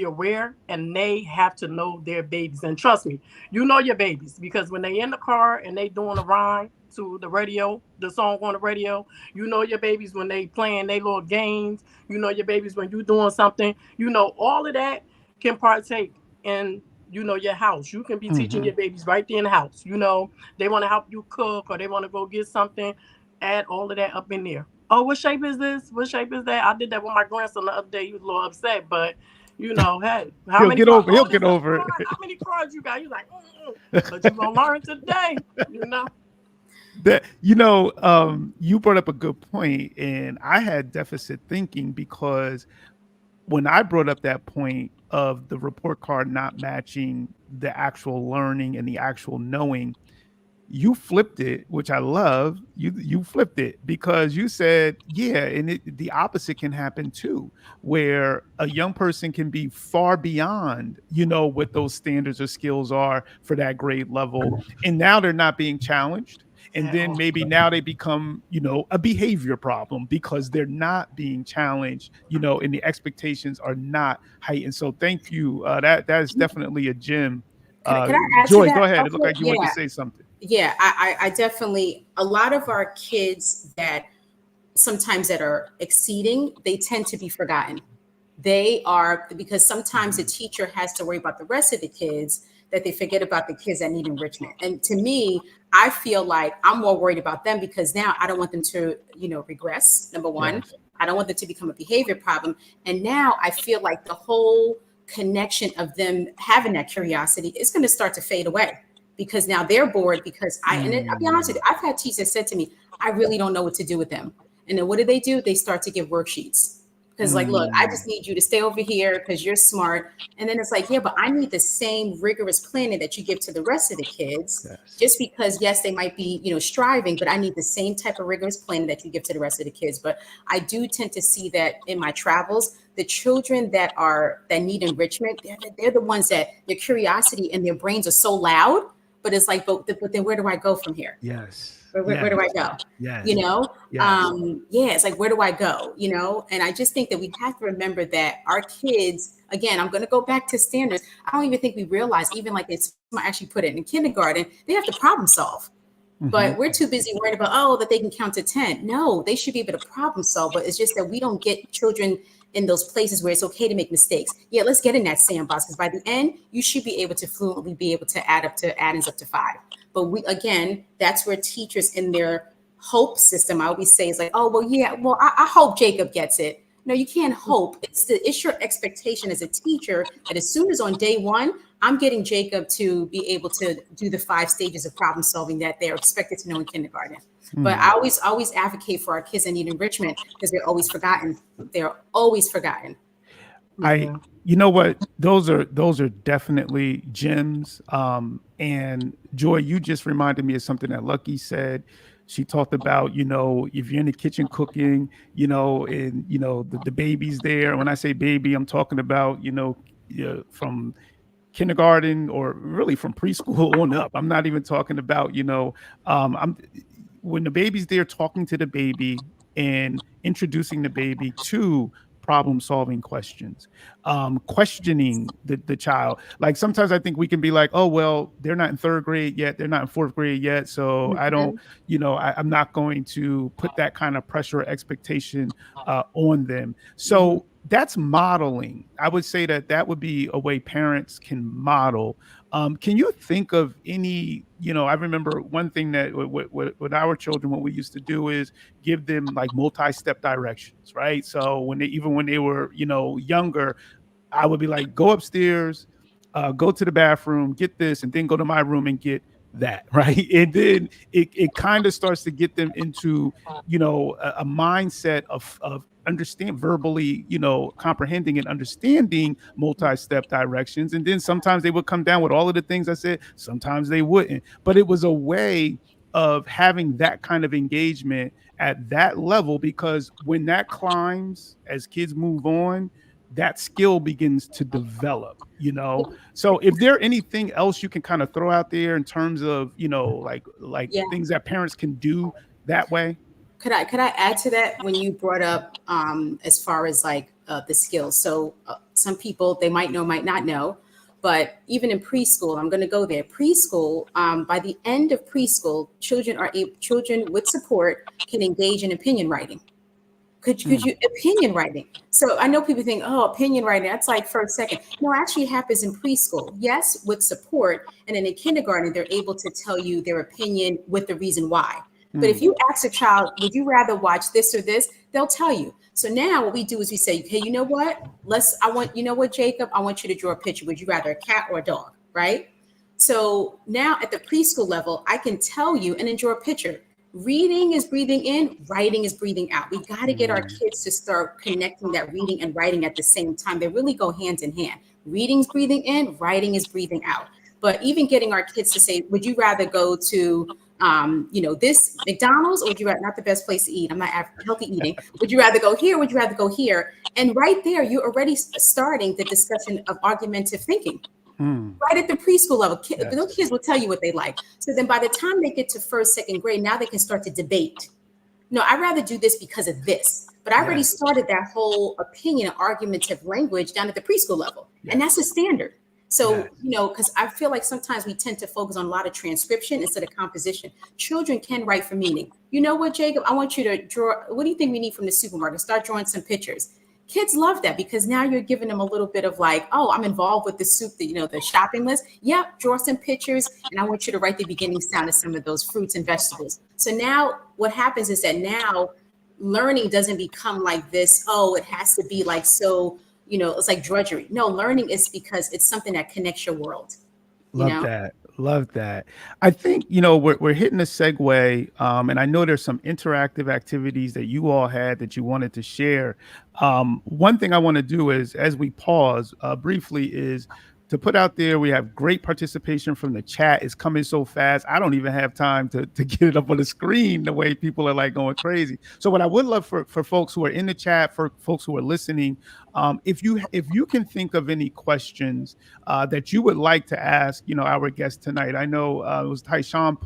aware, and they have to know their babies. And trust me, your babies, because when they in the car and they doing a rhyme to the radio, the song on the radio, your babies when they playing they little games, your babies when you doing something, all of that can partake in, your house. You can be teaching your babies right there in the house. They want to help you cook, or they want to go get something, add all of that up in there. Oh, what shape is this? What shape is that? I did that with my grandson the other day. He was a little upset, but hey, He'll get over it. How many cards you got? You're like, but you're gonna learn today, That you brought up a good point, and I had deficit thinking, because when I brought up that point of the report card not matching the actual learning and the actual knowing, you flipped it, which I love. You flipped it, because you said, yeah, and the opposite can happen too, where a young person can be far beyond, what those standards or skills are for that grade level. And now they're not being challenged. And then maybe now they become, a behavior problem, because they're not being challenged, and the expectations are not heightened. So thank you. That is definitely a gem. Can I add Joy, to that? go ahead. Also, It looked like you wanted to say something. Yeah, I definitely, a lot of our kids that sometimes that are exceeding, they tend to be forgotten. They are, because sometimes the teacher has to worry about the rest of the kids, that they forget about the kids that need enrichment. And to me, I feel like I'm more worried about them, because now I don't want them to, regress, number one. Yes. I don't want them to become a behavior problem. And now I feel like the whole connection of them having that curiosity is going to start to fade away, because now they're bored. Because and I'll be honest with you, I've had teachers that said to me, I really don't know what to do with them. And then what do? They start to give worksheets. Because like, look, I just need you to stay over here because you're smart. And then it's like, yeah, but I need the same rigorous planning that you give to the rest of the kids. Yes. Just because, yes, they might be, striving, but I need the same type of rigorous planning that you give to the rest of the kids. But I do tend to see that in my travels, the children that need enrichment, they're the ones that their curiosity and their brains are so loud, but it's like, but then where do I go from here? Yes. Where do I go? Yes. It's like, where do I go? And I just think that we have to remember that our kids, again, I'm going to go back to standards. I don't even think we realize, even like it's actually put it in kindergarten, they have to problem solve. But we're too busy worried about, that they can count to 10. No, they should be able to problem solve. But it's just that we don't get children in those places where it's okay to make mistakes. Yeah, let's get in that sandbox, because by the end, you should be able to fluently be able to add add-ins up to 5. But that's where teachers in their hope system, I always say, is like, I hope Jacob gets it. No, you can't hope. It's your expectation as a teacher that as soon as on day one, I'm getting Jacob to be able to do the 5 stages of problem solving that they're expected to know in kindergarten. But I always advocate for our kids that need enrichment, because they're always forgotten. They're always forgotten. I, Yeah. you know what? Those are definitely gems. And Joy, you just reminded me of something that Lucky said. She talked about, if you're in the kitchen cooking, and the baby's there. When I say baby, I'm talking about, from kindergarten or really from preschool on up. I'm not even talking about, I'm when the baby's there talking to the baby and introducing the baby to problem solving questions, questioning the child. Like sometimes I think we can be like, oh well, they're not in third grade yet, they're not in fourth grade yet, so I don't, Mhm. I'm not going to put that kind of pressure or expectation on them. Mhm. So that's modeling. I would say that that would be a way parents can model. Can you think of any, I remember one thing that with our children, what we used to do is give them like multi-step directions, right? So even when they were, younger, I would be like, go upstairs, go to the bathroom, get this, and then go to my room and get that, right? And then it kind of starts to get them into, a mindset of understand verbally, comprehending and understanding multi-step directions. And then sometimes they would come down with all of the things I said, sometimes they wouldn't. But it was a way of having that kind of engagement at that level, because when that climbs, as kids move on, that skill begins to develop, so if there anything else you can kind of throw out there in terms of, like Yeah. things that parents can do that way. Could I add to that when you brought up as far as like the skills? So some people they might know, might not know, but even in preschool, I'm going to go there. Preschool, by the end of preschool, children with support can engage in opinion writing. Could Mm, you opinion writing? So I know people think, oh, opinion writing, that's like first, second. No, actually it happens in preschool. Yes, with support. And then in kindergarten, they're able to tell you their opinion with the reason why. But if mm, you ask a child, would you rather watch this or this? They'll tell you. So now what we do is we say, hey, you know what? You know what, Jacob? I want you to draw a picture. Would you rather a cat or a dog? Right? So now at the preschool level, I can tell you and then draw a picture. Reading is breathing in, writing is breathing out. We got to get our mm, kids to start connecting that reading and writing at the same time. They really go hand in hand. Reading's breathing in, writing is breathing out. But even getting our kids to say, would you rather go to, this McDonald's, or would you rather, not the best place to eat? I'm not healthy eating. Would you rather go here? Would you rather go here? And right there, you're already starting the discussion of argumentative thinking mm. right at the preschool level. Those Yes. kids will tell you what they like. So then by the time they get to first, second grade, now they can start to debate. No, I'd rather do this because of this. But I already Yes. started that whole opinion and argumentative language down at the preschool level. And that's a Yes. standard. So, Yes. because I feel like sometimes we tend to focus on a lot of transcription instead of composition. Children can write for meaning. You know what, Jacob? I want you to draw. What do you think we need from the supermarket? Start drawing some pictures. Kids love that because now you're giving them a little bit of like, oh, I'm involved with the the shopping list. Yep, draw some pictures, and I want you to write the beginning sound of some of those fruits and vegetables. So now what happens is that now learning doesn't become like this, oh, it has to be like so, it's like drudgery. No, learning is because it's something that connects your world, you Love know? that. Love that. I think, we're hitting a segue. And I know there's some interactive activities that you all had that you wanted to share. One thing I want to do is, as we pause briefly, is to put out there, we have great participation from the chat. It's coming so fast. I don't even have time to get it up on the screen the way people are like going crazy. So what I would love for folks who are in the chat, for folks who are listening, if you can think of any questions that you would like to ask, our guest tonight. I know it was Tyshawn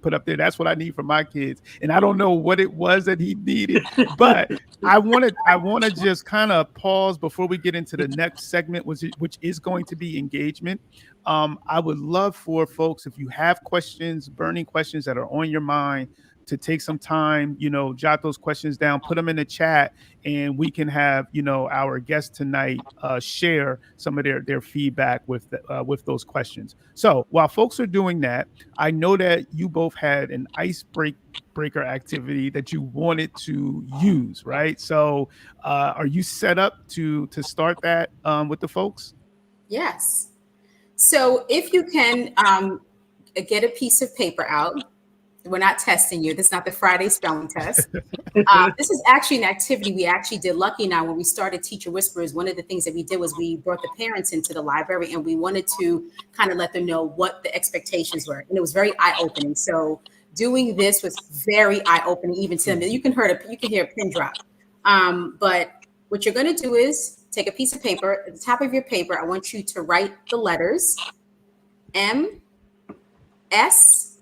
put up there. That's what I need for my kids, and I don't know what it was that he needed, but I want to just kind of pause before we get into the next segment, which is going to be engagement. I would love for folks, if you have questions, burning questions that are on your mind, to take some time, jot those questions down, put them in the chat, and we can have, our guest tonight share some of their feedback with those questions. So while folks are doing that, I know that you both had an breaker activity that you wanted to use, right? So are you set up to start that with the folks? Yes. So if you can get a piece of paper out, We're not testing you. This is not the Friday spelling test. This is actually an activity we actually did. Lucky now, when we started Teacher Whispers, one of the things that we did was we brought the parents into the library, and we wanted to kind of let them know what the expectations were. And it was very eye-opening. So doing this was very eye-opening, even to them. You can hear a pin drop. But what you're going to do is take a piece of paper. At the top of your paper, I want you to write the letters M, S,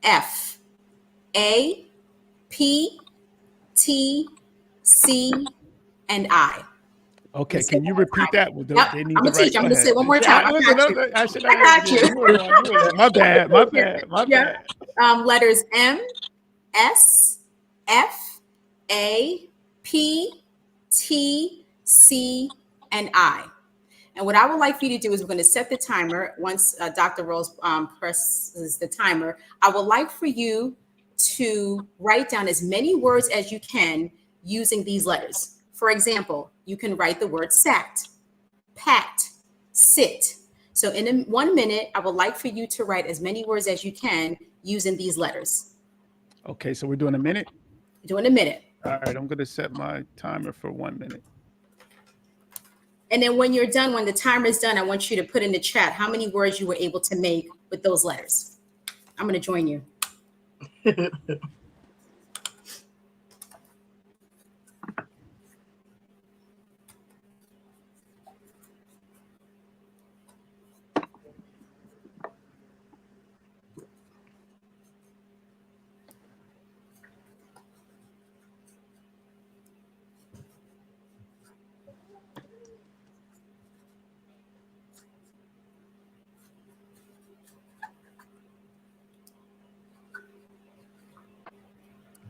F, A, P, T, C, and I. Okay, can you repeat that? Yep. I'm gonna teach. I'm gonna say it one more time. I got you. My bad. Letters M, S, F, A, P, T, C, and I. And what I would like for you to do is we're going to set the timer. Once Dr. Rose presses the timer, I would like for you to write down as many words as you can using these letters. For example, you can write the word sat, pat, sit. So in 1 minute, I would like for you to write as many words as you can using these letters. Okay, so we're doing a minute? Doing a minute. All right, I'm going to set my timer for 1 minute. And then when you're done, when the timer is done, I want you to put in the chat how many words you were able to make with those letters. I'm going to join you.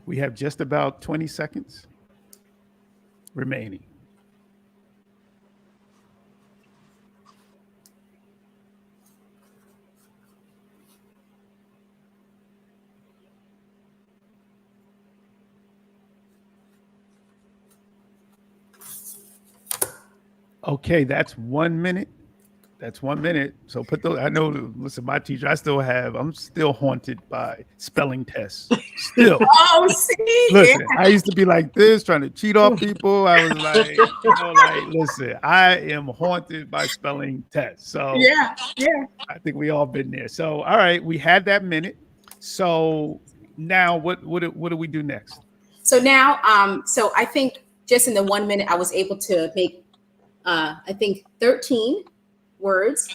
We have just about 20 seconds remaining. Okay, that's 1 minute. That's 1 minute. So put those. I know. Listen, my teacher. I'm still haunted by spelling tests. Still. Oh, see. Listen, I used to be like this, trying to cheat off people. I was like, listen, I am haunted by spelling tests. So yeah. I think we all been there. So all right, we had that minute. So now what do we do next? So now, so I think just in the 1 minute, I was able to make, I think 13 words,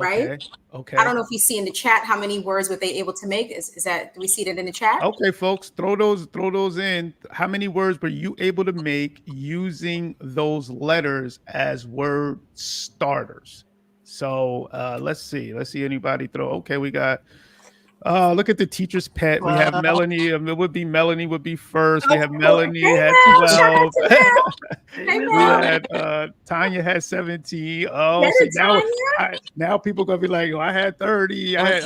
right? Okay. I don't know if you see in the chat how many words were they able to make. Is that, do we see that in the chat? Okay, folks, throw those in. How many words were you able to make using those letters as word starters? So let's see anybody throw. Okay, we got. Look at the teacher's pet. We have Melanie. Melanie would be first. We have Melanie had 12. We had Tanya had 17. Oh, so now people gonna be like, oh, I had 30. I had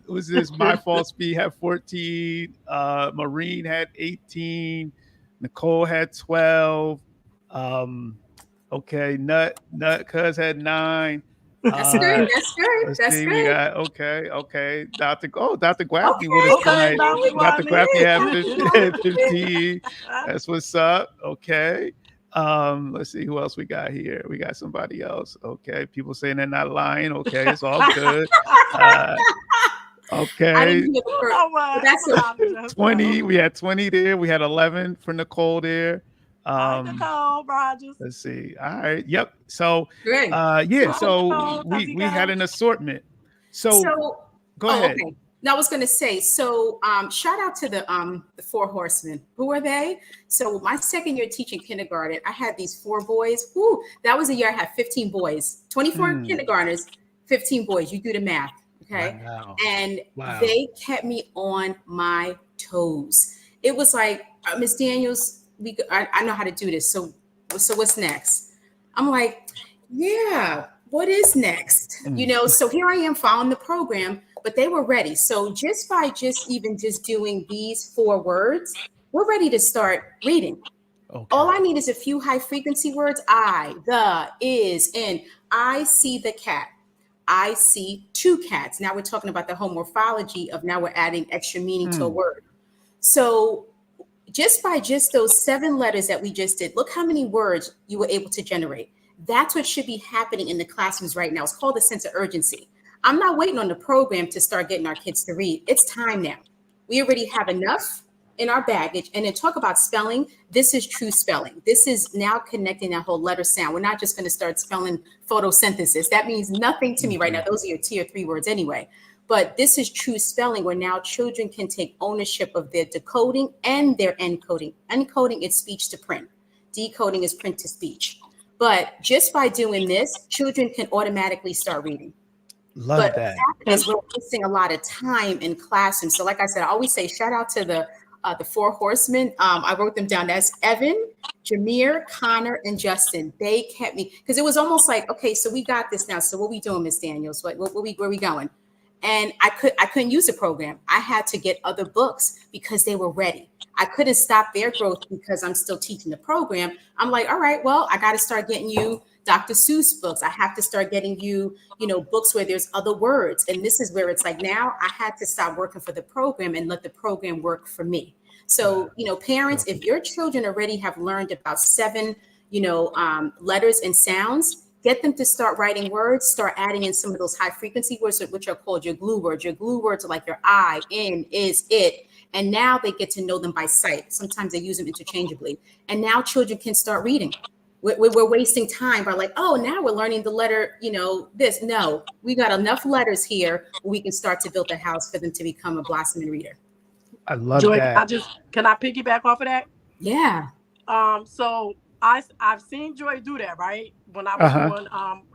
was this My Fault Speed had 14. Maureen had 18. Nicole had 12. Okay, Nut Cuz had 9. That's good. That's see, good. We got okay. Dr. Gwapney with us tonight. Dr. Gwapney had 15. That's what's up. Okay. Let's see who else we got here. We got somebody else. Okay. People saying they're not lying. Okay, it's all good. Okay. That's 20. We had 20 there. We had 11 for Nicole there. Nicole Rogers. Let's see. All right. Yep. So Great. So we had an assortment. So go ahead. Okay. Now I was going to say, so shout out to the 4 horsemen. Who are they? So my second year teaching kindergarten, I had these 4 boys. Woo, that was a year I had 15 boys, 24 kindergartners, 15 boys. You do the math. Okay. Wow. And they kept me on my toes. It was like, Miss Daniels, I know how to do this. So what's next? I'm like, yeah, what is next? So here I am following the program, but they were ready. So just by even doing these 4 words, we're ready to start reading. Okay. All I need is a few high frequency words. I, the, is, and I see the cat. I see 2 cats. Now we're talking about the whole morphology of now we're adding extra meaning to a word. So just by just those 7 letters that we just did, look how many words you were able to generate. That's what should be happening in the classrooms right now. It's called a sense of urgency. I'm not waiting on the program to start getting our kids to read. It's time now. We already have enough in our baggage. And then talk about spelling. This is true spelling. This is now connecting that whole letter sound. We're not just going to start spelling photosynthesis. That means nothing to me right now. Those are your tier 3 words anyway. But this is true spelling where now children can take ownership of their decoding and their encoding. Encoding is speech to print. Decoding is print to speech. But just by doing this, children can automatically start reading. Love that. Because we're wasting a lot of time in classrooms. So like I said, I always say shout out to the 4 horsemen. I wrote them down. That's Evan, Jameer, Connor, and Justin. They kept me, because it was almost like, okay, so we got this now. So what we doing, Miss Daniels? Where we going? And I couldn't use the program. I had to get other books because they were ready. I couldn't stop their growth because I'm still teaching the program. I'm like, all right, well, I got to start getting you Dr. Seuss books. I have to start getting you, books where there's other words. And this is where it's like, now I had to stop working for the program and let the program work for me. So, parents, if your children already have learned about 7, letters and sounds, get them to start writing words, start adding in some of those high frequency words, which are called your glue words. Your glue words are like your I, in, is, it. And now they get to know them by sight. Sometimes they use them interchangeably. And now children can start reading. We're wasting time by like, oh, now we're learning the letter, this. No, we got enough letters here where we can start to build a house for them to become a blossoming reader. I love Joy, that. can I piggyback off of that? Yeah. So I've seen Joy do that, right? When I was doing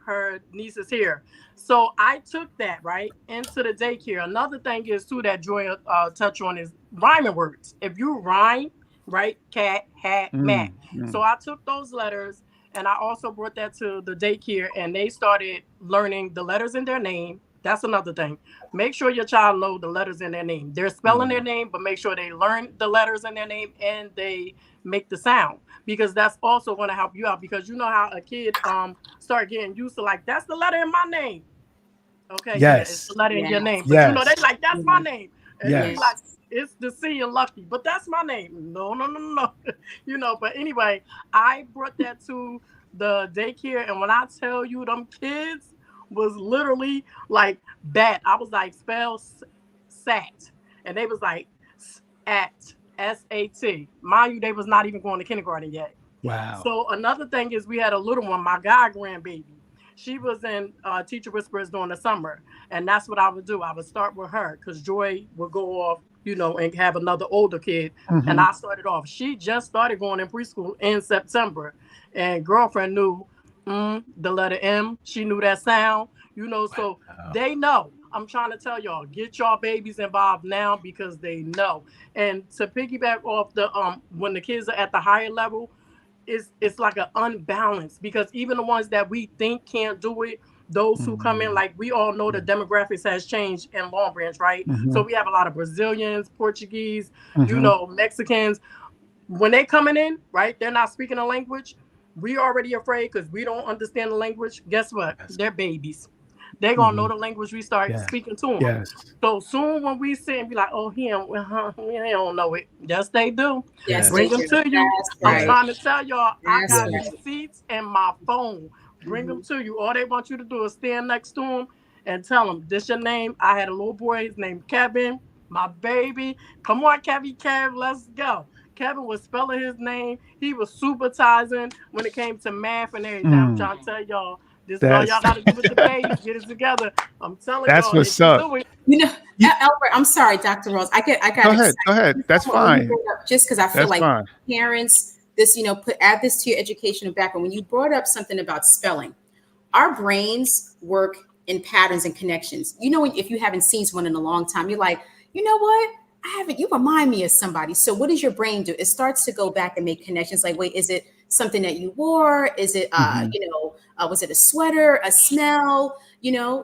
her nieces here. So I took that right into the daycare. Another thing is too that Joy touch on is rhyming words. If you rhyme, right? Cat, hat, mat. So I took those letters and I also brought that to the daycare and they started learning the letters in their name. That's another thing. Make sure your child knows the letters in their name. They're spelling their name, but make sure they learn the letters in their name and they make the sound, because that's also going to help you out, because you know how a kid start getting used to like, that's the letter in my name. Okay. Yes. Yeah, it's the letter in your name. But they like, that's my name. And they like, it's the C and Lucky, but that's my name. No. But anyway, I brought that to the daycare. And when I tell you them kids was literally like bat, I was like, spell sat. And they was like, at, S-A-T. Mind you, they was not even going to kindergarten yet. Wow. So another thing is we had a little one, my god grandbaby. She was in Teacher Whispers during the summer. And that's what I would do. I would start with her because Joy would go off, and have another older kid. And I started off. She just started going in preschool in September. And girlfriend knew the letter M. She knew that sound, so they know. I'm trying to tell y'all, get y'all babies involved now because they know. And to piggyback off the when the kids are at the higher level, it's like an unbalance, because even the ones that we think can't do it, those who come in, like we all know the demographics has changed in Long Branch, right? So we have a lot of Brazilians, Portuguese, Mexicans. When they coming in, right, they're not speaking a language. We already afraid because we don't understand the language. Guess what? They're babies. They're going to know the language we start speaking to them. Yes. So soon when we sit and be like, oh, he don't know it. Yes, they do. Yes, Bring them to you. I'm trying to tell y'all, I got receipts and my phone. Bring them to you. All they want you to do is stand next to them and tell them, this your name. I had a little boy, his name Kevin, my baby. Come on, Kev, let's go. Kevin was spelling his name. He was supervising when it came to math and everything. I'm trying to tell y'all, this is all y'all got to do with the baby. Get it together. I'm telling y'all. That's what's up. Albert, I'm sorry, Dr. Rose. I got Go ahead. That's fine. Just because I feel like parents, add this to your educational background. When you brought up something about spelling, our brains work in patterns and connections. If you haven't seen someone in a long time, you're like, you know what? You remind me of somebody. So what does your brain do? It starts to go back and make connections. Like, wait, is it something that you wore? Is it, was it a sweater, a smell?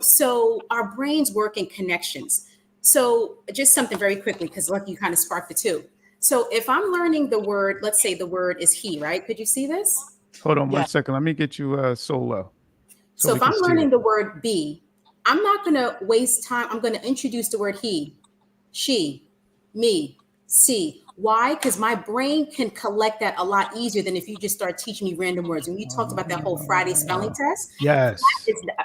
So our brains work in connections. So just something very quickly, because Lucky, you kind of sparked the two. So if I'm learning the word, let's say the word is he, right? Could you see this? Hold on 1 second. Let me get you solo. So if I'm learning the word be, I'm not going to waste time. I'm going to introduce the word he, she, me, see. Why? Because my brain can collect that a lot easier than if you just start teaching me random words. When you talked about that whole Friday spelling test, Yes.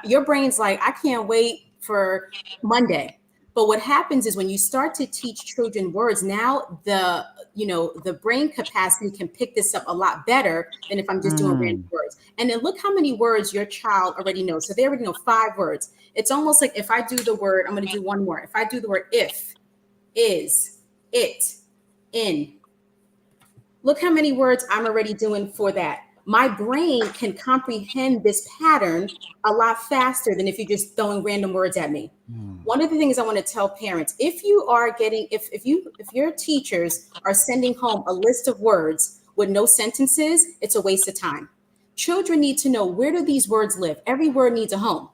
your brain's like, I can't wait for Monday. But what happens is when you start to teach children words, now the brain capacity can pick this up a lot better than if I'm just doing random words. And then look how many words your child already knows. So they already know 5 words. It's almost like if I do the word, I'm going to do one more. If I do the word if, is, it, in, look how many words I'm already doing for that. My brain can comprehend this pattern a lot faster than if you're just throwing random words at me. One of the things I want to tell parents, if your teachers are sending home a list of words with no sentences, it's a waste of time. Children need to know, where do these words live? Every word needs a home.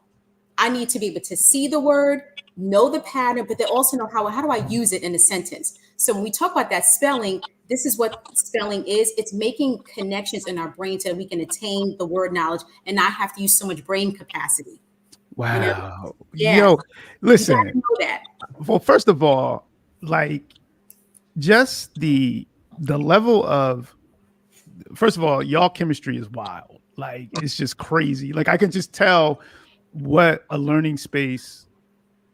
I need to be able to see the word, know the pattern, but they also know how do I use it in a sentence. So when we talk about that spelling, this is what spelling is. It's making connections in our brain so that we can attain the word knowledge and not have to use so much brain capacity. Wow. Yeah. Yo, You listen. gotta know that. Well, first of all, like, just the level of, first of all, y'all chemistry is wild. Like, it's just crazy. Like, I can just tell what a learning space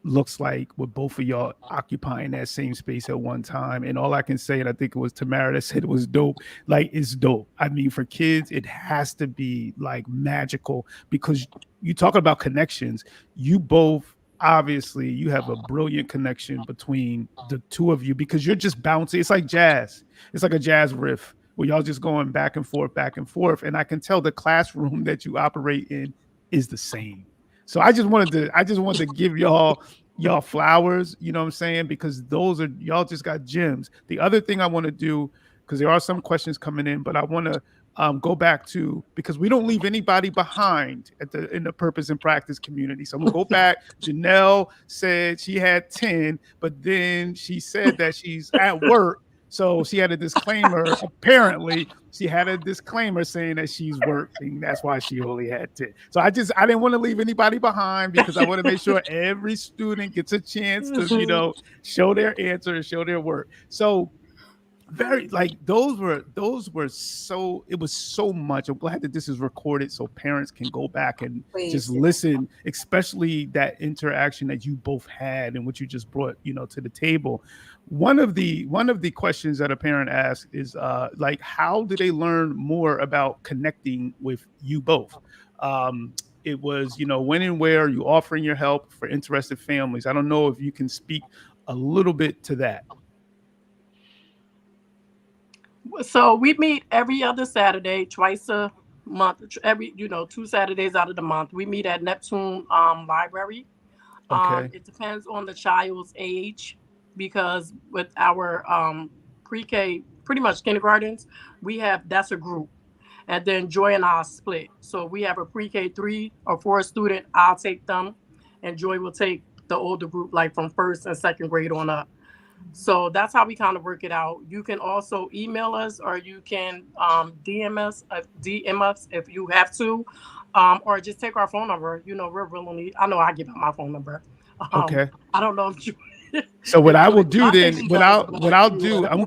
looks like with both of y'all occupying that same space at one time. And all I can say, and I think it was Tamara that said it was dope, like, it's dope. I mean, for kids, it has to be like magical, because you talk about connections. You both, obviously, you have a brilliant connection between the two of you, because you're just bouncing. It's like jazz. It's like a jazz riff where y'all just going back and forth, back and forth. And I can tell the classroom that you operate in is the same. So I just wanted to give y'all flowers, you know what I'm saying? Because those are, y'all just got gems. The other thing I want to do, because there are some questions coming in, but I want to go back to, because we don't leave anybody behind in the purpose and practice community. So I'm gonna go back. Janelle said she had 10, but then she said that she's at work. So she had a disclaimer. Apparently, she had a disclaimer saying that she's working. That's why she only had 10. So I didn't want to leave anybody behind, because I want to make sure every student gets a chance to, show their answer and show their work. So very, like, those were so, it was so much. I'm glad that this is recorded so parents can go back and just listen, especially that interaction that you both had and what you just brought, to the table. One of the questions that a parent asked is like, how do they learn more about connecting with you both? It was, when and where are you offering your help for interested families? I don't know if you can speak a little bit to that. So we meet every other Saturday, twice a month. Every 2 Saturdays out of the month, we meet at Neptune Library. Okay. It depends on the child's age, because with our pre-K, pretty much kindergartens, that's a group, and then Joy and I split. So we have a pre-K 3 or 4 student. I'll take them, and Joy will take the older group, like from first and second grade on up. So that's how we kind of work it out. You can also email us, or you can DM us if you have to, or just take our phone number. We're willing. I know I give out my phone number. Okay. I don't know if you. So what I will do then, I'm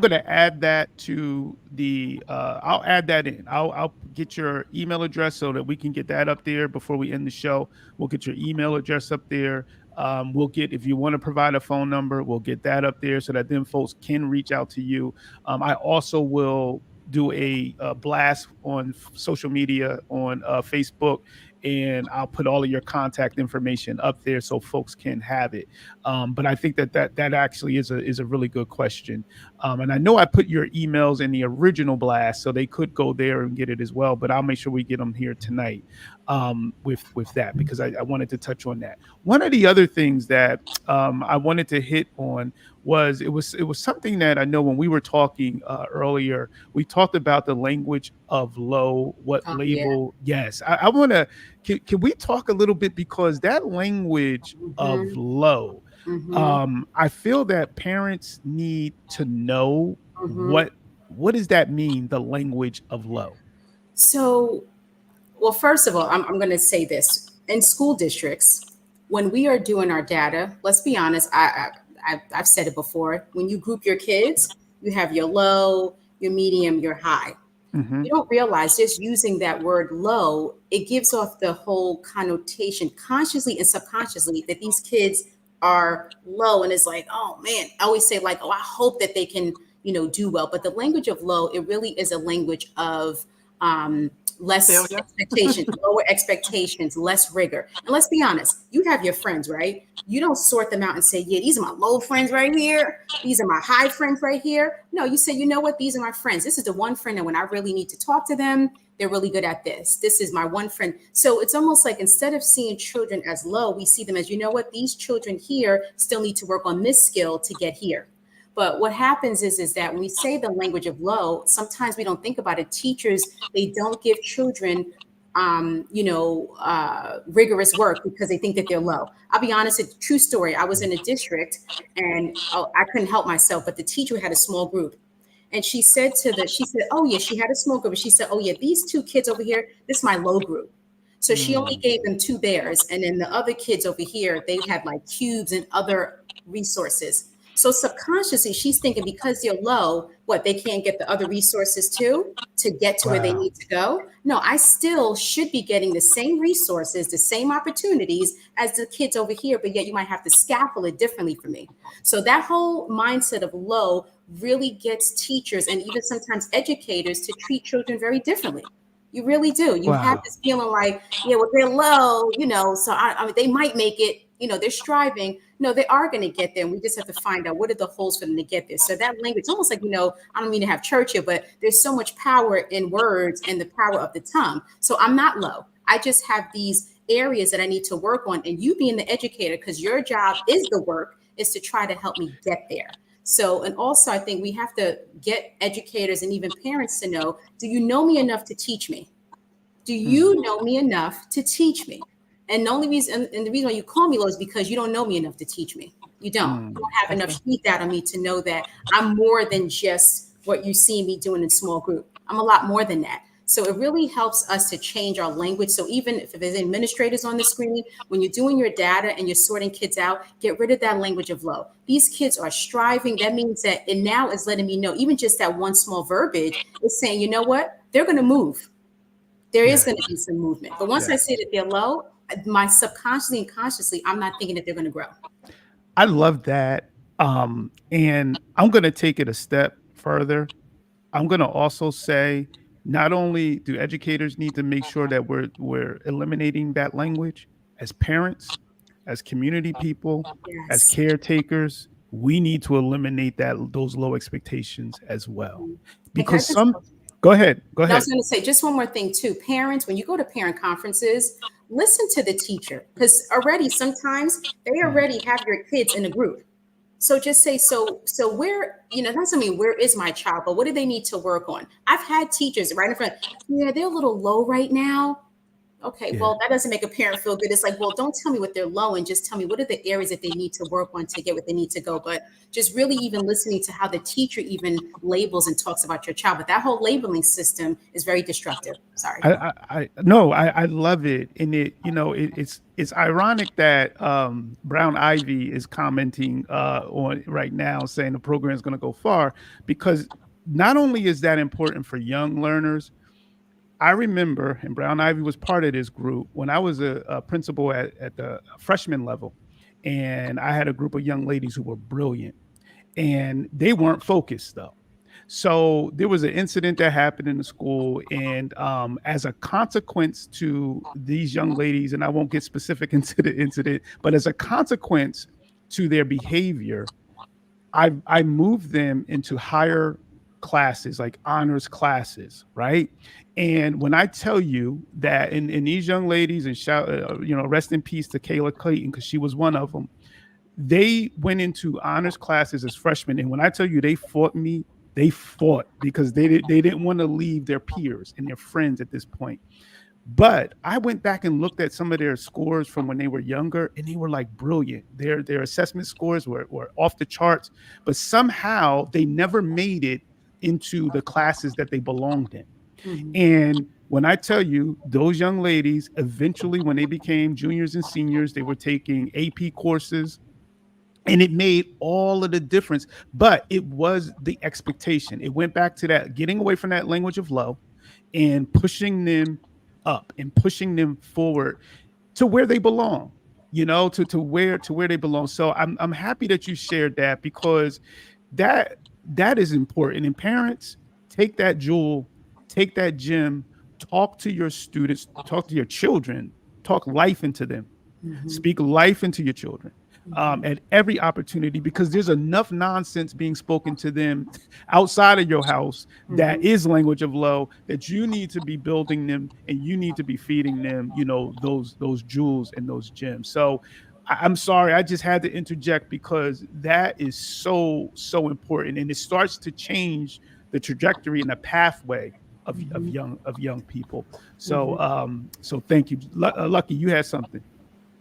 gonna add that to the, I'll add that in. I'll get your email address so that we can get that up there before we end the show. We'll get your email address up there. We'll get, if you want to provide a phone number, we'll get that up there so that then folks can reach out to you. I also will do a blast on social media on Facebook, and I'll put all of your contact information up there so folks can have it. But I think that actually is a really good question. And I know I put your emails in the original blast, so they could go there and get it as well. But I'll make sure we get them here tonight with that, because I wanted to touch on that. One of the other things that I wanted to hit on was, it was something that I know when we were talking earlier, we talked about the language of low, what label. Yeah. Yes. I want to, can we talk a little bit, because that language of low, I feel that parents need to know what does that mean, the language of low? So, well, first of all, I'm going to say this. In school districts, when we are doing our data, let's be honest, I've said it before. When you group your kids, you have your low, your medium, your high. Hmm. You don't realize just using that word low, it gives off the whole connotation consciously and subconsciously that these kids are low. And it's like, oh man, I always say like, oh, I hope that they can, do well. But the language of low, it really is a language of um, less Failure. expectation, lower expectations, less rigor. And let's be honest, you have your friends, right? You don't sort them out and say, yeah, these are my low friends right here. These are my high friends right here. No, you say, you know what? These are my friends. This is the one friend that when I really need to talk to them, they're really good at this. This is my one friend. So it's almost like instead of seeing children as low, we see them as, you know what? These children here still need to work on this skill to get here. But what happens is that when we say the language of low, sometimes we don't think about it. Teachers, they don't give children rigorous work because they think that they're low. I'll be honest, it's a true story. I was in a district and I couldn't help myself, but the teacher had a small group. And she said, oh yeah, she had a small group. And she said, oh yeah, these two kids over here, this is my low group. So she only gave them two bears. And then the other kids over here, they had like cubes and other resources. So subconsciously, she's thinking because they're low, what, they can't get the other resources too to get to where they Wow. need to go? No, I still should be getting the same resources, the same opportunities as the kids over here, but yet you might have to scaffold it differently for me. So that whole mindset of low really gets teachers and even sometimes educators to treat children very differently. You really do. You have Wow. this feeling like, yeah, well, they're low, so I mean, they might make it, they're striving. No, they are going to get there. And we just have to find out what are the holes for them to get there. So that language, it's almost like, I don't mean to have church here, but there's so much power in words and the power of the tongue. So I'm not low. I just have these areas that I need to work on. And you being the educator, because your job is the work, is to try to help me get there. So, and also I think we have to get educators and even parents to know, do you know me enough to teach me? Do you know me enough to teach me? And the only reason, and the reason why you call me low is because you don't know me enough to teach me. You don't. You don't have enough Okay. speak out of me to know that I'm more than just what you see me doing in small group. I'm a lot more than that. So it really helps us to change our language. So even if there's administrators on the screen, when you're doing your data and you're sorting kids out, get rid of that language of low. These kids are striving. That means that it now is letting me know, even just that one small verbiage is saying, you know what? They're going to move. There is Yeah. going to be some movement. But once I Yeah. say that they're low, my subconsciously and consciously, I'm not thinking that they're going to grow. I love that. And I'm going to take it a step further. I'm going to also say not only do educators need to make sure that we're eliminating that language as parents, as community people, as Yes. caretakers, we need to eliminate those low expectations as well. And can I Because just, some Go ahead. Go and I ahead. was going to say just one more thing too. Parents, when you go to parent conferences, listen to the teacher because already sometimes they Mm. already have your kids in a group. So just say, so where, that doesn't mean where is my child, but what do they need to work on? I've had teachers right in front. Yeah, they're a little low right now. Okay, Yeah. well, that doesn't make a parent feel good. It's like, well, don't tell me what they're low and just tell me what are the areas that they need to work on to get where they need to go. But just really even listening to how the teacher even labels and talks about your child. But that whole labeling system is very destructive. Sorry. I no, I love it, and it's ironic that Brown Ivy is commenting on right now, saying the program is going to go far because not only is that important for young learners. I remember, and Brown Ivy was part of this group when I was a principal at the freshman level, and I had a group of young ladies who were brilliant, and they weren't focused though. So there was an incident that happened in the school, and as a consequence to these young ladies, and I won't get specific into the incident, but as a consequence to their behavior, I moved them into higher classes, like honors classes, right? And when I tell you that in these young ladies, and rest in peace to Kayla Clayton, because she was one of them, they went into honors classes as freshmen. And when I tell you they fought me, they fought because they didn't want to leave their peers and their friends at this point. But I went back and looked at some of their scores from when they were younger, and they were like brilliant. Their assessment scores were off the charts, but somehow they never made it into the classes that they belonged in. Mhm. And When I tell you, those young ladies eventually, when they became juniors and seniors, they were taking AP courses, and it made all of the difference. But it was the expectation. It went back to that, getting away from that language of low and pushing them up and pushing them forward to where they belong, to where they belong. So I'm happy that you shared that, because that is important. And parents, take that jewel, take that gem, talk to your students, talk to your children, talk life into them, Mhm. speak life into your children, Mhm. at every opportunity, because there's enough nonsense being spoken to them outside of your house that Mhm. is language of low, that you need to be building them, and you need to be feeding them, those jewels and those gems. So I'm sorry, I just had to interject, because that is so important, and it starts to change the trajectory and the pathway of Mhm. young people. So Mhm. so thank you. Lucky, you had something.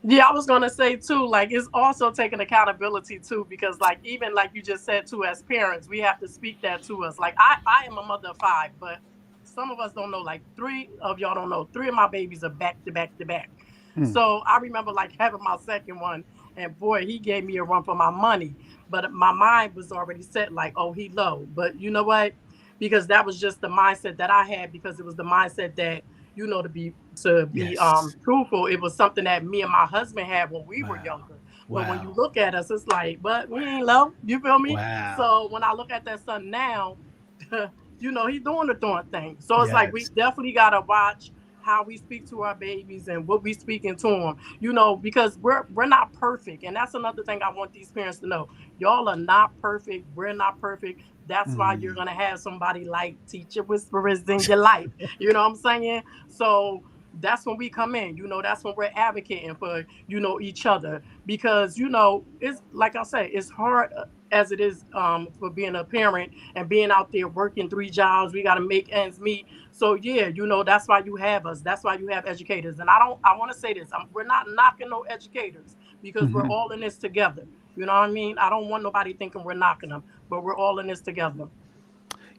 Yeah, I was gonna say too, like it's also taking accountability too, because like even like you just said too, as parents, we have to speak that to us. Like I am a mother of five, but some of us don't know. Like three of y'all don't know. Three of my babies are back to back to back. Mm, So I remember like having my second one, and boy, he gave me a run for my money. But my mind was already set, like, oh, he low. But you know what? Because that was just the mindset that I had, because it was the mindset that to be yes. truthful, it was something that me and my husband had when we were Wow. younger. But when you Wow. look at us, it's like, but we ain't low. You feel me? Wow. So when I look at that son now, he's doing the doing thing. So it's like we Yes. definitely gotta watch how we speak to our babies and what we speaking to them. Because we're not perfect, and that's another thing I want these parents to know. Y'all are not perfect. We're not perfect. That's why you're Mm. gonna have somebody like teacher whisperers in your life. You know what I'm saying? So that's when we come in. That's when we're advocating for each other, because it's like I say, it's hard as it is for being a parent and being out there working three jobs. We got to make ends meet. So yeah, that's why you have us. That's why you have educators. And I want to say this: we're not knocking no educators, because we're Mhm. all in this together. You know what I mean? I don't want nobody thinking we're knocking them, but we're all in this together.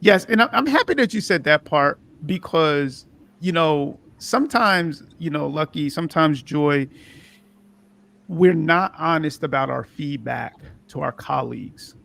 Yes, and I'm happy that you said that part, because sometimes, Lucky, sometimes Joy, we're not honest about our feedback to our colleagues,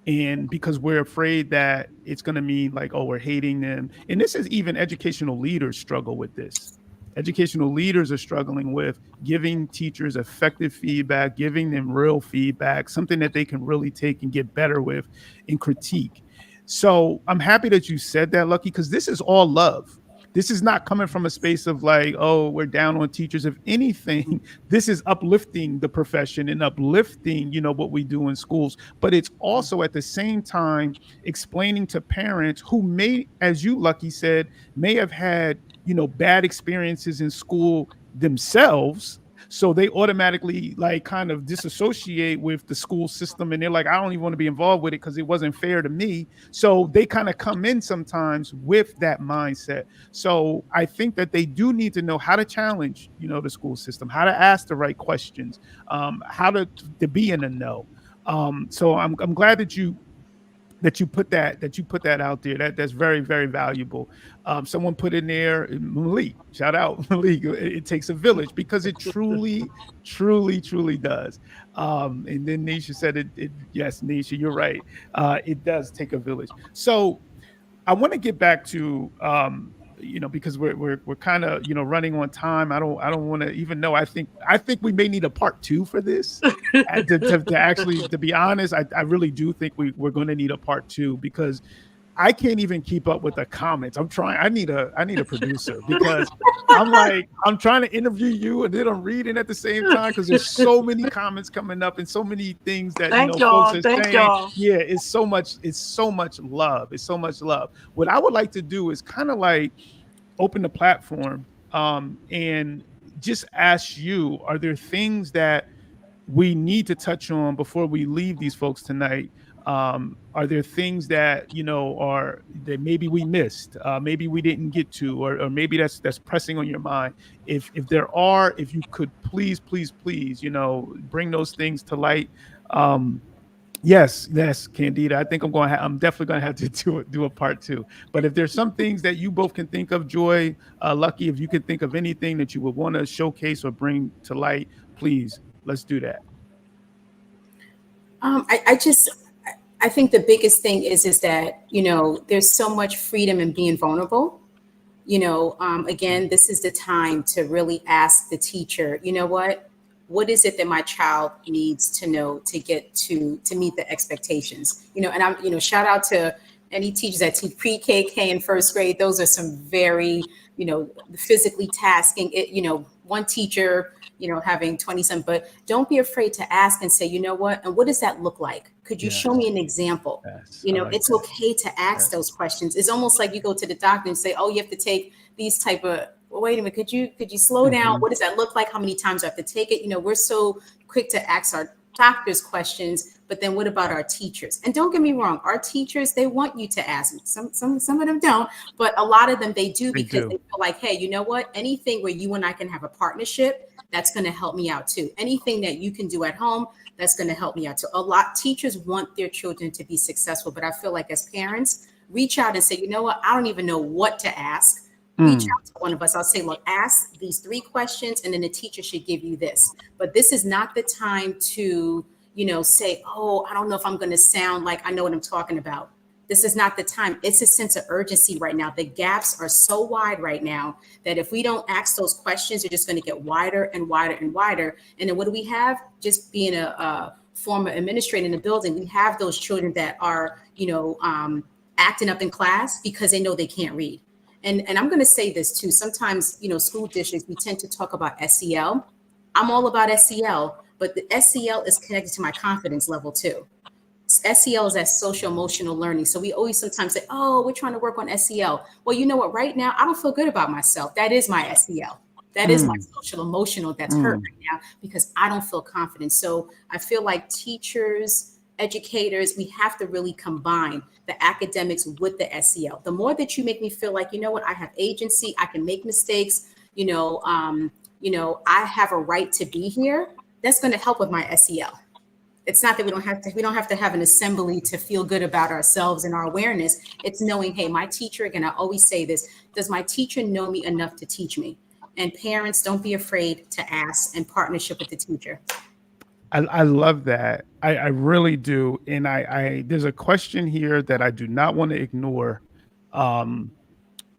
and because we're afraid that it's going to mean like, oh, we're hating them. And this is, even educational leaders struggle with this. Educational leaders are struggling with giving teachers effective feedback, giving them real feedback, something that they can really take and get better with and critique. So I'm happy that you said that, Lucky, because this is all love. This is not coming from a space of like, oh, we're down on teachers. If anything, this is uplifting the profession and uplifting, what we do in schools. But it's also at the same time explaining to parents who may, as you, Lucky, said, may have had, bad experiences in school themselves. So they automatically like kind of disassociate with the school system, and they're like, I don't even want to be involved with it because it wasn't fair to me. So they kind of come in sometimes with that mindset. So I think that they do need to know how to challenge, the school system, how to ask the right questions, how to be in the know. So I'm glad that you put that out there. That's very, very valuable. Someone put in there, Malik, shout out Malik. It takes a village, because it truly, truly, truly does. And then Nisha said it. Yes, Nisha, you're right. It does take a village. So I want to get back to because we're kind of running on time. I don't want to even know. I think we may need a part two for this. To actually, to be honest, I really do think we're going to need a part two, because I can't even keep up with the comments. I'm trying. I need a producer, because I'm like, I'm trying to interview you and then I'm reading at the same time, because there's so many comments coming up and so many things that Thank folks y'all. are Thank saying. y'all. Yeah, it's so much love. It's so much love. What I would like to do is kind of like open the platform, and just ask you, are there things that we need to touch on before we leave these folks tonight? Are there things that are that maybe we missed, maybe we didn't get to, or maybe that's pressing on your mind? If there are, if you could please, please, please, bring those things to light. Yes, yes, Candida. I think I'm definitely going to have to do a part two. But if there's some things that you both can think of, Joy, Lucky, if you could think of anything that you would want to showcase or bring to light, please, let's do that. I think the biggest thing is that, there's so much freedom in being vulnerable. Again, this is the time to really ask the teacher, what is it that my child needs to know to get to meet the expectations? And I'm, shout out to any teachers that teach pre-K, K, and first grade. Those are some very, physically tasking. One teacher, having 20 some, but don't be afraid to ask and say, what, and what does that look like? Could you show me an example? Yes, I like It's that. okay to ask those questions. It's almost like you go to the doctor and say, oh, you have to take these type of, well, wait a minute, could you slow down? What does that look like? How many times do I have to take it? We're so quick to ask our doctors questions, but then what about our teachers? And don't get me wrong, our teachers, they want you to ask. Some of them don't, but a lot of them they do because they feel like, hey, you know what? Anything where you and I can have a partnership, that's going to help me out too. Anything that you can do at home, that's going to help me out too. A lot teachers want their children to be successful, but I feel like as parents, reach out and say, you know what? I don't even know what to ask. Reach out to one of us. I'll say, look, ask these 3 questions, and then the teacher should give you this. But this is not the time to, say, oh, I don't know if I'm going to sound like I know what I'm talking about. This is not the time. It's a sense of urgency right now. The gaps are so wide right now that if we don't ask those questions, they're just going to get wider and wider and wider. And then what do we have? Just being a former administrator in the building, we have those children that are, acting up in class because they know they can't read. And I'm going to say this too. Sometimes, school districts, we tend to talk about SEL. I'm all about SEL, but the SEL is connected to my confidence level too. SEL is that social emotional learning. So we always sometimes say, oh, we're trying to work on SEL. Well, you know what? Right now, I don't feel good about myself. That is my SEL. That is my social emotional that's hurt right now because I don't feel confident. So I feel like teachers, educators, we have to really combine the academics with the SEL. The more that you make me feel like, you know what, I have agency, I can make mistakes, I have a right to be here. That's going to help with my SEL. It's not that we don't have to have an assembly to feel good about ourselves and our awareness. It's knowing, hey, my teacher, again, I always say this, does my teacher know me enough to teach me? And parents, don't be afraid to ask and partnership with the teacher. I love that. I really do. And I there's a question here that I do not want to ignore. And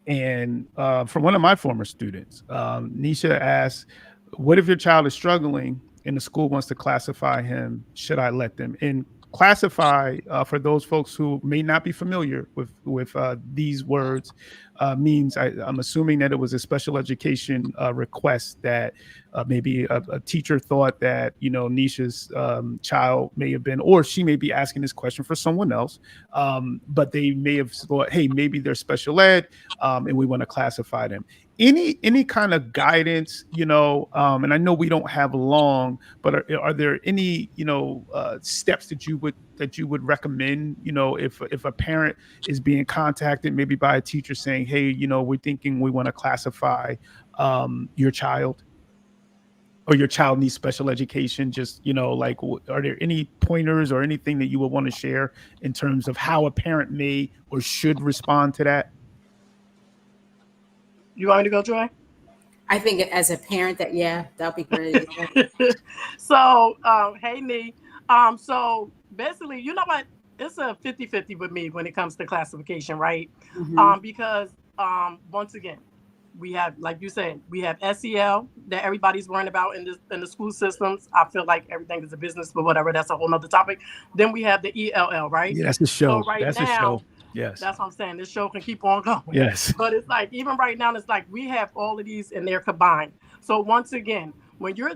from one of my former students, Nisha asks, what if your child is struggling and the school wants to classify him? Should I let them? And classify, for those folks who may not be familiar with these words, means I'm assuming that it was a special education request that maybe a teacher thought that Nisha's child may have been, or she may be asking this question for someone else, but they may have thought, hey, maybe they're special ed, and we want to classify them. Any kind of guidance, and I know we don't have long, but are there any steps that you would recommend, if a parent is being contacted maybe by a teacher saying, hey, we're thinking we want to classify your child, or your child needs special education? Just are there any pointers or anything that you would want to share in terms of how a parent may or should respond to that? You want me to go, Joy? I think as a parent that'd be great. So, hey, Nee. So basically, you know what? It's a 50-50 with me when it comes to classification, right? Because once again, we have, like you said, we have SEL that everybody's worrying about in the school systems. I feel like everything is a business, but whatever, that's a whole nother topic. Then we have the ELL, right? Yeah, that's the show. So That's now, a show. Yes. That's what I'm saying. This show can keep on going. Yes. But it's like, even right now, it's like we have all of these and they're combined. So once again, when you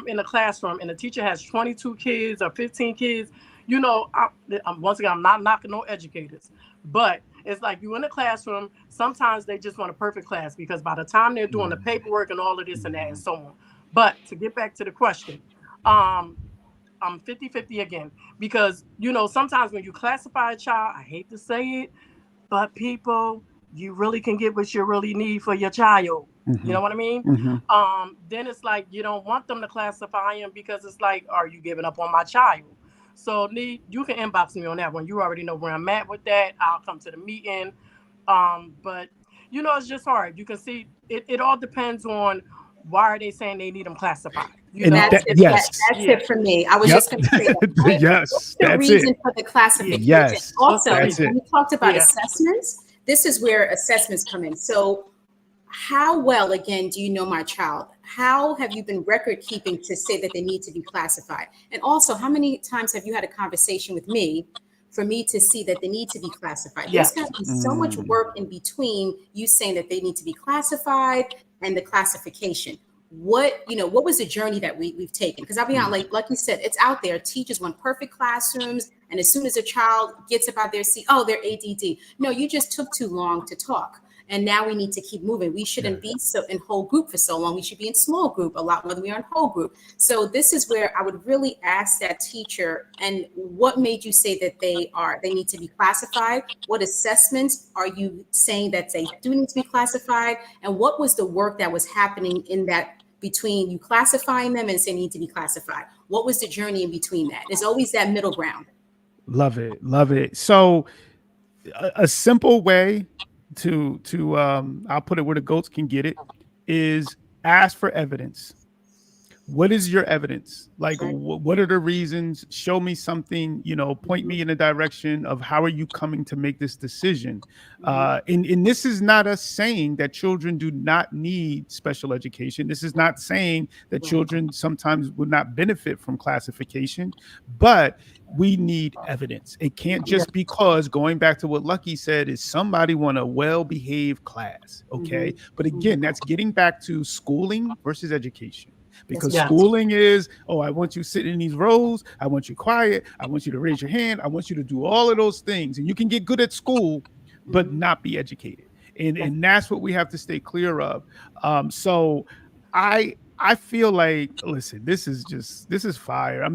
in a classroom and the teacher has 22 kids or 15 kids, once again, I'm not knocking no educators, but it's like you in the classroom, sometimes they just want a perfect class because by the time they're doing the paperwork and all of this and that and so on. But to get back to the question, I'm 50-50 again, because, sometimes when you classify a child, I hate to say it, but people, you really can get what you really need for your child. You know what I mean? Then it's like, you don't want them to classify him because it's like, are you giving up on my child? So you can inbox me on that one. You already know where I'm at with that. I'll come to the meeting. But it's just hard. You can see it all depends on why are they saying they need them classified. And yes, that's it for me. I was Yep. just going to say that. Right? Yes, What's the that's reason it. for the classification? Yes, Also, that's when it. we talked about Yeah. assessments, this is where assessments come in. So how well, again, do you know my child? How have you been record keeping to say that they need to be classified? And also, how many times have you had a conversation with me for me to see that they need to be classified? Yes. There's got to be so much work in between you saying that they need to be classified and the classification. What was the journey that we've taken? Because I'll be honest, like you said, it's out there. Teachers want perfect classrooms, and as soon as a child gets about their seat, oh, they're ADD. No, you just took too long to talk. And now we need to keep moving. We shouldn't be so in whole group for so long. We should be in small group a lot more than we are in whole group. So this is where I would really ask that teacher, and what made you say that they need to be classified? What assessments are you saying that they do need to be classified? And what was the work that was happening in that between you classifying them and saying they need to be classified? What was the journey in between that? There's always that middle ground. Love it. Love it. So a simple way to I'll put it where the goats can get it is ask for evidence. What is your evidence? Like, what are the reasons? Show me something, point me in a direction of how are you coming to make this decision? And this is not us saying that children do not need special education. This is not saying that children sometimes would not benefit from classification, but we need evidence. It can't just because, going back to what Lucky said, is somebody want a well-behaved class. Okay. But again, that's getting back to schooling versus education. Because schooling is, I want you sitting in these rows. I want you quiet. I want you to raise your hand. I want you to do all of those things. And you can get good at school, but not be educated. And that's what we have to stay clear of. So I feel like, listen, this is fire.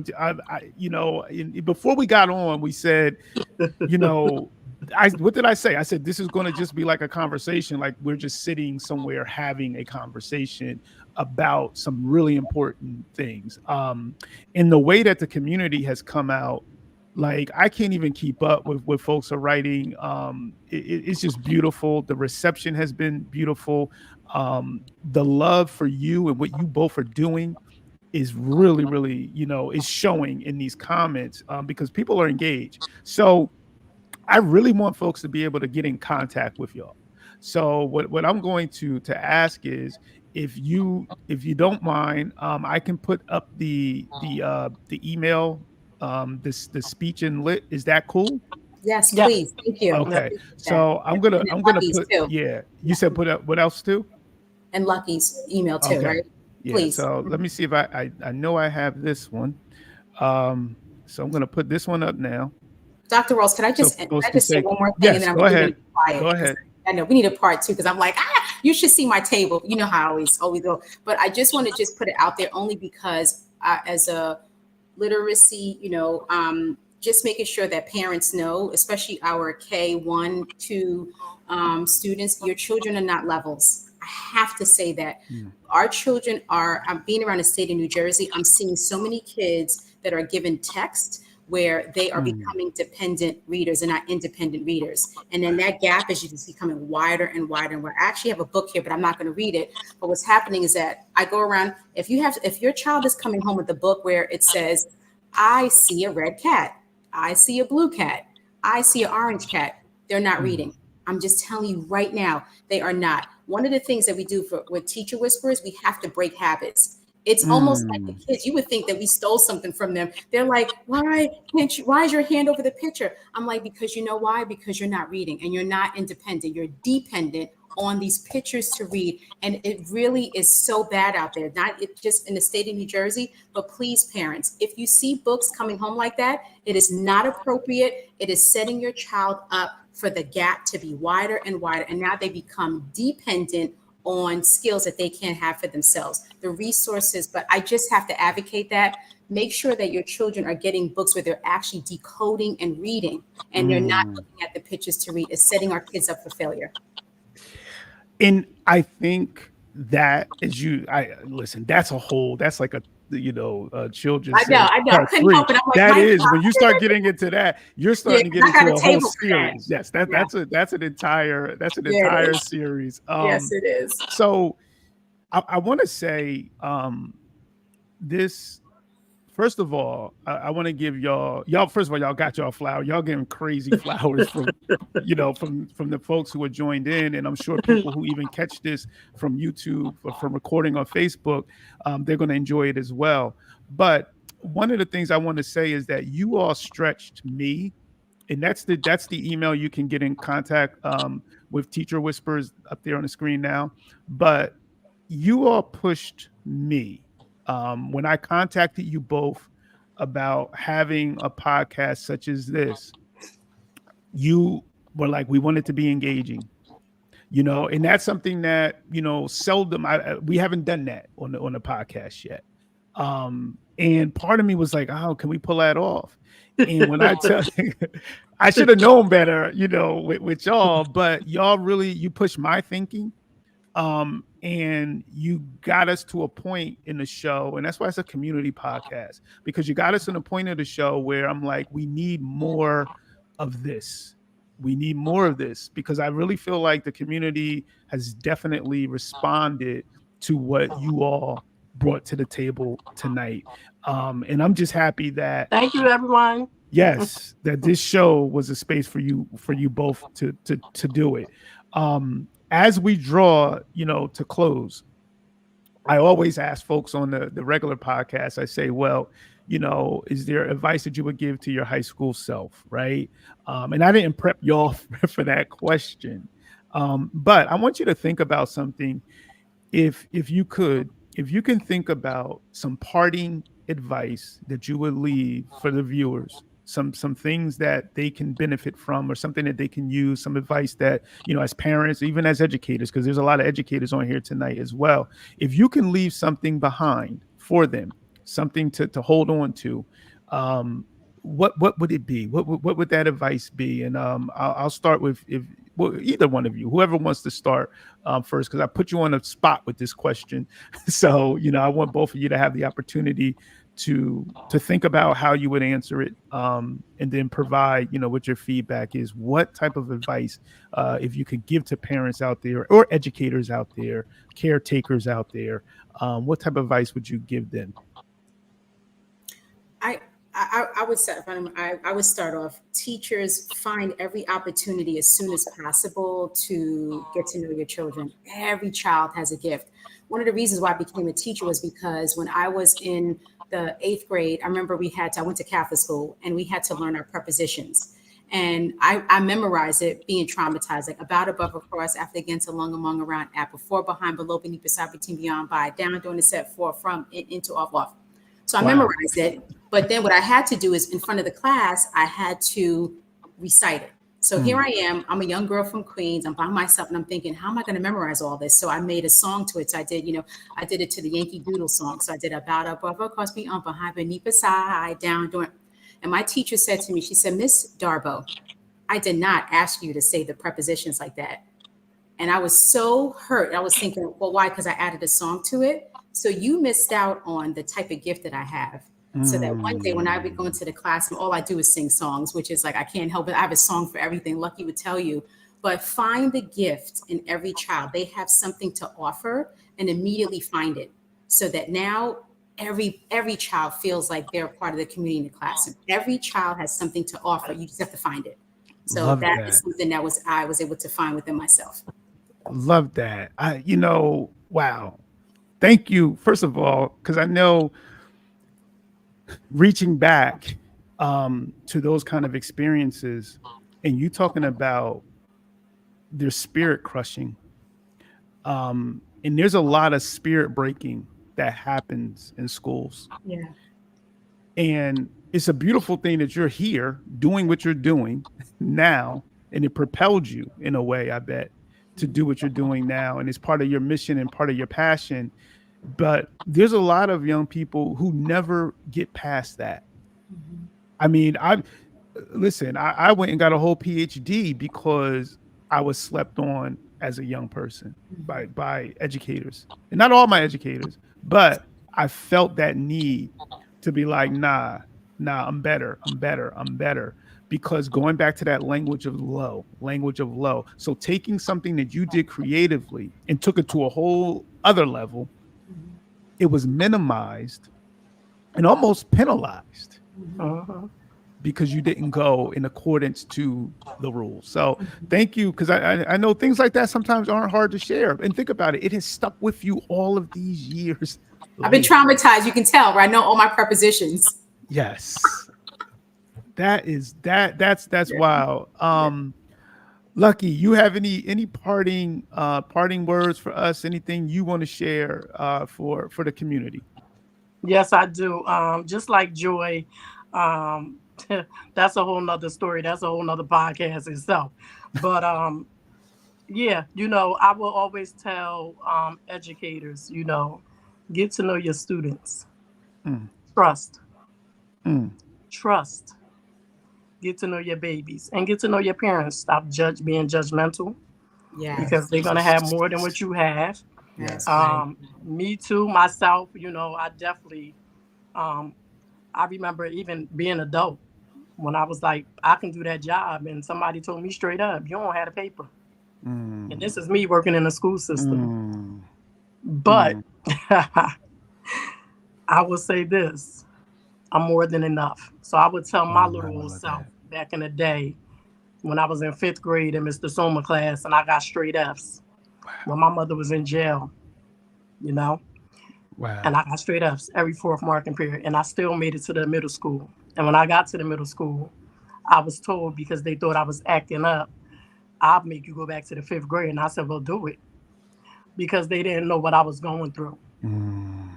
Before we got on, we said, what did I say? I said, this is going to just be like a conversation. Like we're just sitting somewhere having a conversation about some really important things. In the way that the community has come out, like I can't even keep up with what folks are writing. It's just beautiful. The reception has been beautiful. The love for you and what you both are doing is really, really, is showing in these comments because people are engaged. So I really want folks to be able to get in contact with y'all. So what I'm going to ask is, if you don't mind, I can put up the email, the speech and lit. Is that cool? Yes, please. Thank you. Okay. So I'm gonna put too. You said put up what else too? And Lucky's email too, right? Yeah. Please. So let me see if I know I have this one. So I'm gonna put this one up now. Dr. Ross, can I just say one more thing? Yes, and then I'm go ahead. Quiet. Go ahead. I know we need a part 2 because I'm like, you should see my table. You know how I always go. But I just want to just put it out there only because as a literacy, just making sure that parents know, especially our K1, 2 students, your children are not levels. I have to say that our children I'm being around the state of New Jersey. I'm seeing so many kids that are given text where they are becoming dependent readers and not independent readers. And then that gap is just becoming wider and wider. And I actually have a book here, but I'm not going to read it. But what's happening is that I go around, if your child is coming home with a book where it says, I see a red cat, I see a blue cat, I see an orange cat, they're not reading. I'm just telling you right now, they are not. One of the things that we do with Teacher Whisperers, we have to break habits. It's almost like the kids, you would think that we stole something from them. They're like, why is your hand over the picture? I'm like, because you know why? Because you're not reading and you're not independent. You're dependent on these pictures to read. And it really is so bad out there, not just in the state of New Jersey, but please, parents, if you see books coming home like that, it is not appropriate. It is setting your child up for the gap to be wider and wider. And now they become dependent on skills that they can't have for themselves, the resources. But I just have to advocate that. Make sure that your children are getting books where they're actually decoding and reading, and they're not looking at the pictures to read. It's setting our kids up for failure. And I think that is I listen, that's like a, children's series I know. I part couldn't three. help it. I'm like, That Mike, is when you start getting into that, you're yeah, starting to 'cause get I got into a a whole table for that. series. Yes, Yeah. that's an entire Yeah, it is. series. Yes, it is. So I want to say this. First of all, I want to give y'all. First of all, y'all got y'all flowers. Y'all getting crazy flowers from, from the folks who are joined in, and I'm sure people who even catch this from YouTube or from recording on Facebook, they're going to enjoy it as well. But one of the things I want to say is that you all stretched me, and that's the email you can get in contact with Teacher Whispers up there on the screen now. But you all pushed me when I contacted you both about having a podcast such as this. You were like, we want it to be engaging, and that's something that seldom we haven't done that on the podcast yet. And part of me was like, oh, can we pull that off? And when I tell you, I should have known better, with y'all, but y'all really, you pushed my thinking. And you got us to a point in the show, and that's why it's a community podcast, because you got us in a point of the show where I'm like, we need more of this. We need more of this, because I really feel like the community has definitely responded to what you all brought to the table tonight. And I'm just happy that, Thank you, everyone. yes, that this show was a space for you both to do it. As we draw, to close, I always ask folks on the regular podcast, I say, well, is there advice that you would give to your high school self, right? And I didn't prep y'all for that question. But I want you to think about something. If you can think about some parting advice that you would leave for the viewers, some things that they can benefit from, or something that they can use, some advice that, as parents, even as educators, because there's a lot of educators on here tonight as well. If you can leave something behind for them, something to hold on to, what would it be? What would that advice be? And I'll start with, either one of you, whoever wants to start first, because I put you on the spot with this question. So I want both of you to have the opportunity to think about how you would answer it, and then provide what your feedback is. What type of advice, if you could give to parents out there, or educators out there, caretakers out there, what type of advice would you give them? I would start. I would start off. Teachers, find every opportunity as soon as possible to get to know your children. Every child has a gift. One of the reasons why I became a teacher was because when I was in the 8th grade, I remember I went to Catholic school, and we had to learn our prepositions. And I memorized it, being traumatized, like about, above, across, after, against, along, among, around, at, before, behind, below, beneath, beside, between, beyond, by, down, during the set, for, from, in, into, off. So I memorized it. But then what I had to do is, in front of the class, I had to recite it. So here I am. I'm a young girl from Queens. I'm by myself, and I'm thinking, how am I going to memorize all this? So I made a song to it. So I did it to the Yankee Doodle song. So I did about, above, across, beyond, behind, beneath, beside, down, doing. And my teacher said to me, she said, Miss Darbo, I did not ask you to say the prepositions like that. And I was so hurt. I was thinking, well, why? Because I added a song to it. So you missed out on the type of gift that I have. So that one day when I would go into the class, and all I do is sing songs, which is like, I can't help it. I have a song for everything. Lucky would tell you. But find the gift in every child. They have something to offer, and immediately find it. So that now every child feels like they're part of the community in the class. And every child has something to offer. You just have to find it. So that is something that I was able to find within myself. Love that. Wow. Thank you, first of all, because I know reaching back to those kind of experiences, and you talking about their spirit crushing, and there's a lot of spirit breaking that happens in schools. Yeah. And it's a beautiful thing that you're here doing what you're doing now, and it propelled you in a way, I bet, to do what you're doing now, and it's part of your mission and part of your passion. But there's a lot of young people who never get past that. I mean, I went and got a whole PhD because I was slept on as a young person by educators, and not all my educators, but I felt that need to be like, nah, I'm better, I'm better. Because going back to that language of low. So taking something that you did creatively and took it to a whole other level, it was minimized and almost penalized Uh-huh. because you didn't go in accordance to the rules. So thank you, because I know things like that sometimes aren't hard to share. And think about it, it has stuck with you all of these years. I've been traumatized. You can tell, right? I know all my prepositions. Yes. That's wild. Lucky, you have any parting words for us? Anything you want to share for the community? Yes, I do. Just like Joy, um, that's a whole nother story. That's a whole nother podcast itself. But yeah, I will always tell educators, get to know your students. Mm, Trust, mm, trust. Get to know your babies and get to know your parents. Stop being judgmental because Yes. they're gonna have more than what you have. That's yes. right. Me too, myself. I definitely. Um, I remember even being an adult when I was like, I can do that job, and somebody told me straight up, you don't have the paper. And Mm, this is me working in the school system. mm, But mm. I will say this: I'm more than enough. So I would tell Oh, my I little old love self that. back in the day when I was in fifth grade in Mr. Soma class, and I got straight Fs when my mother was in jail. You know, and Wow. I got straight Fs every fourth marking period, and I still made it to the middle school. And when I got to the middle school, I was told because they thought I was acting up, I'll make you go back to the fifth grade. And I said, well, do it because they didn't know what I was going through.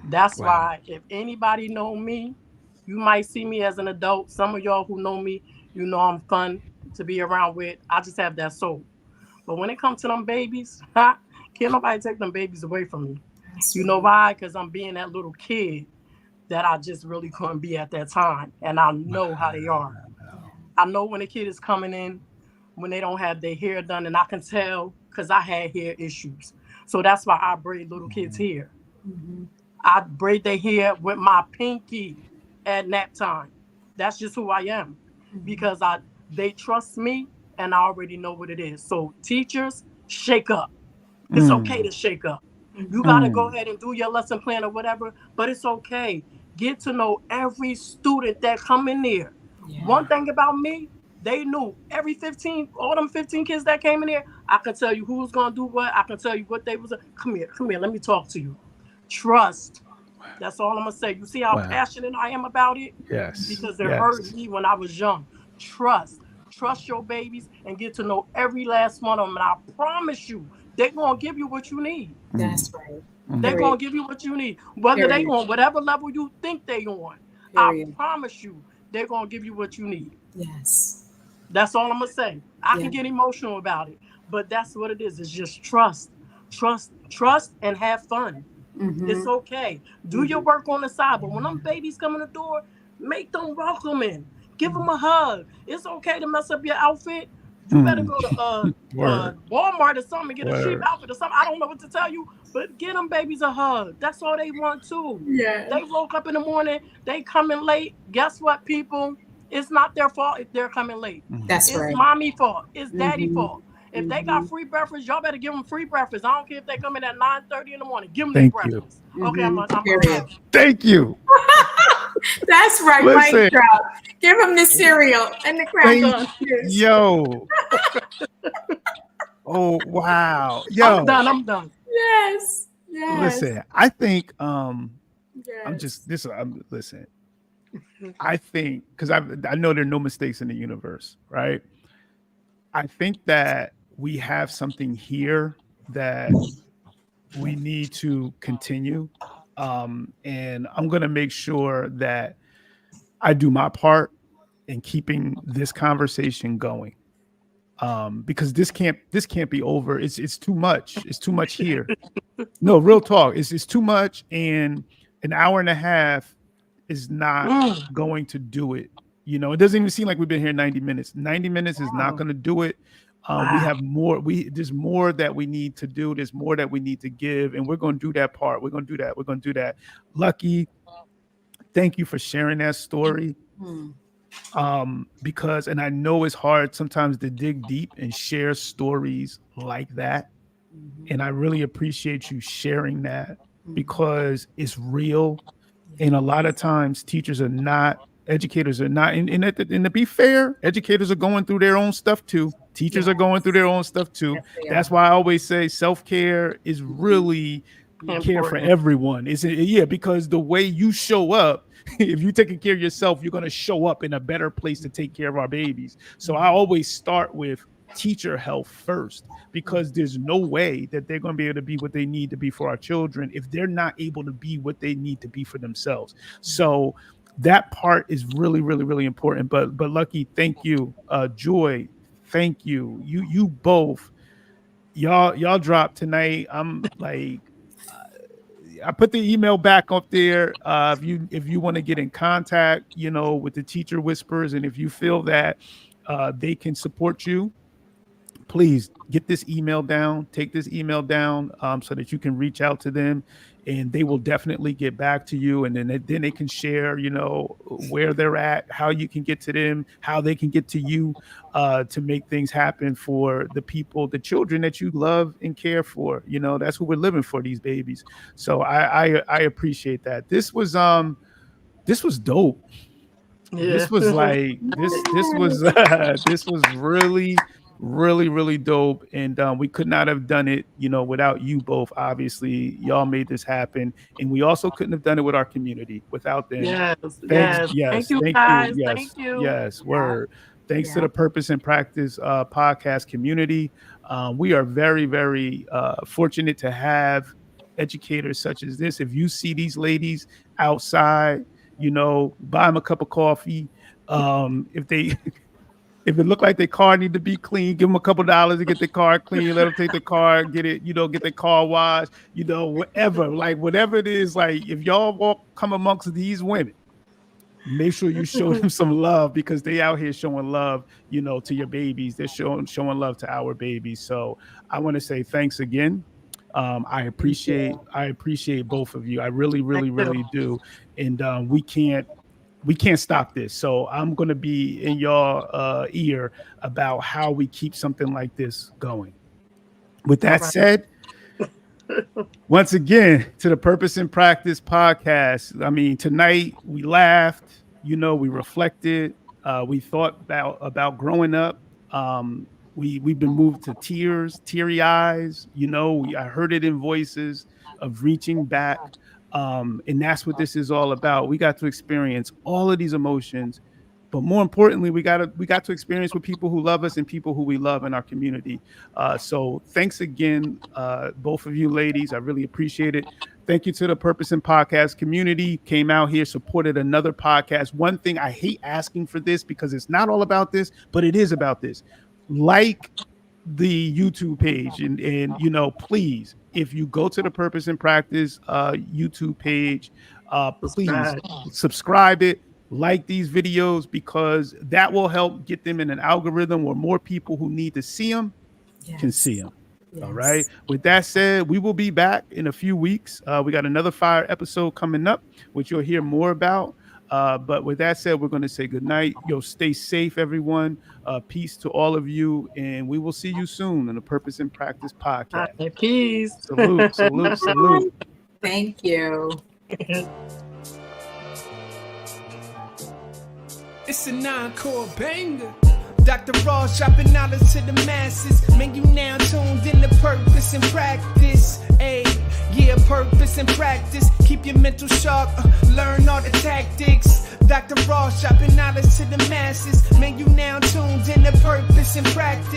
That's Wow. why if anybody know me, you might see me as an adult. Some of y'all who know me, I'm fun to be around with. I just have that soul. But when it comes to them babies, can't nobody take them babies away from me. That's You right. know why? Because I'm being that little kid that I just really couldn't be at that time. And I know how they are. I know when a kid is coming in, when they don't have their hair done, and I can tell because I had hair issues. So that's why I braid little kids' hair. Mm-hmm. I braid their hair with my pinky at nap time. That's just who I am because they trust me and I already know what it is. So teachers, shake up. It's okay Mm, to shake up. You Mm-hmm. got to go mm. ahead and do your lesson plan or whatever, but it's okay. Get to know every student that come in there. Yeah. One thing about me, they knew every 15, all them 15 kids that came in there, I can tell you who's going to do what. I can tell you what they was. Come here, let me talk to you. Trust. That's all I'm going to say. You see how Wow. passionate I am about it? Yes. Because it hurt Yes. me when I was young. Trust. Trust your babies and get to know every last one of them. And I promise you, they're going to give you what you need. Mm, That's right. They're mm. going Period. to give you what you need. Whether they Period. on whatever level you think they on, I Period. promise you, they're going to give you what you need. Yes. That's all I'm going to say. I Yeah. can get emotional about it, but that's what it is. It's just trust. Trust, and have fun. Mm-hmm. It's okay. Do your Mm-hmm. work on the side, but when them babies come in the door, make them welcoming. Give them a hug. It's okay to mess up your outfit. You better Mm. go to Word. Walmart or something and get a cheap Word. outfit or something. I don't know what to tell you, but get them babies a hug. That's all they want too. Yeah. They woke up in the morning, they coming late. Guess what, people? It's not their fault if they're coming late. That's It's right. mommy fault. It's daddy Mm-hmm. fault. If they Mm-hmm. got free breakfast, y'all better give them free breakfast. I don't care if they come in at 9:30 in the morning. Give them their Thank you. breakfast. Okay, Mm-hmm. I'm Period. out. Thank you. That's right. Mic Listen. drop. Give him the cereal and the I'm Thank done. crackers. yo. Oh wow. I'm Yo. done. I'm done. Yes. Yes. Listen. I think I'm Yes. just this. Listen. I think because I know there are no mistakes in the universe, right? I think that we have something here that we need to continue. And I'm going to make sure that I do my part in keeping this conversation going. Because this can't be over. It's too much. It's too much here. No, real talk. It's too much, and an hour and a half is not Mm. going to do it. It doesn't even seem like we've been here 90 minutes. 90 minutes is not Wow. going to do it. We have more. There's more that we need to do. There's more that we need to give, and we're going to do that part. We're going to do that. We're going to do that. Lucky, thank you for sharing that story. Because, and I know it's hard sometimes to dig deep and share stories like that. And I really appreciate you sharing that because it's real. And a lot of times educators are not, and to be fair, educators are going through their own stuff too. Teachers are going through their own stuff too. Yes, That's why I always say self-care is really care for everyone. Because the way you show up, if you're taking care of yourself, you're going to show up in a better place to take care of our babies. So I always start with teacher health first, because there's no way that they're going to be able to be what they need to be for our children if they're not able to be what they need to be for themselves. So that part is really, really, really important. But Lucky, thank you. Joy, thank you. You both, y'all dropped tonight. I'm like, I put the email back up there. If you want to get in contact, with the Teacher Whispers, and if you feel that they can support you, please get this email down, take this email down, so that you can reach out to them, and they will definitely get back to you. And then they can share, where they're at, how you can get to them, how they can get to you, to make things happen for the people, the children that you love and care for. That's who we're living for, these babies. So I appreciate that. This was dope. Yeah. This was like this was really, really, really dope. And we could not have done it, without you both. Obviously, y'all made this happen. And we also couldn't have done it with our community without them. Yes. Thank you, guys. Thank you. Yes, word. Thanks to the Purpose and Practice podcast community. We are very, very fortunate to have educators such as this. If you see these ladies outside, buy them a cup of coffee. If it look like their car need to be clean, give them a couple $2 to get their car clean. Let them take the car, get it, get their car washed, whatever it is. Like, if y'all come amongst these women, make sure you show them some love, because they out here showing love, to your babies. They're showing love to our babies. So I want to say thanks again. I appreciate both of you. I really, really, really do. And we can't stop this. So I'm going to be in your ear about how we keep something like this going. With that said, once again, to the Purpose and Practice podcast. I mean, tonight we laughed, we reflected, we thought about growing up. We've been moved to tears, teary eyes. I heard it in voices of reaching back. And that's what this is all about. We got to experience all of these emotions, but more importantly, we got to experience with people who love us and people who we love in our community. So thanks again, both of you ladies. I really appreciate it. Thank you to the Purpose and Podcast community. Came out here, supported another podcast. One thing, I hate asking for this because it's not all about this, but it is about this. Like the YouTube page, and please, if you go to the Purpose and Practice YouTube page, please subscribe it, like these videos, because that will help get them in an algorithm where more people who need to see them can see them. Yes. All right. With that said, we will be back in a few weeks. We got another fire episode coming up, which you'll hear more about. But with that said, we're going to say good night. Stay safe, everyone. Peace to all of you. And we will see you soon on the Purpose and Practice podcast. Peace. Salute, salute, salute. Thank you. It's a 9-chord banger. Dr. Ross dropping knowledge to the masses. Man, you now tuned in to Purpose and Practice. Purpose and practice. Keep your mental sharp. Learn all the tactics. Dr. Ross dropping knowledge to the masses. Man, you now tuned in to Purpose and Practice.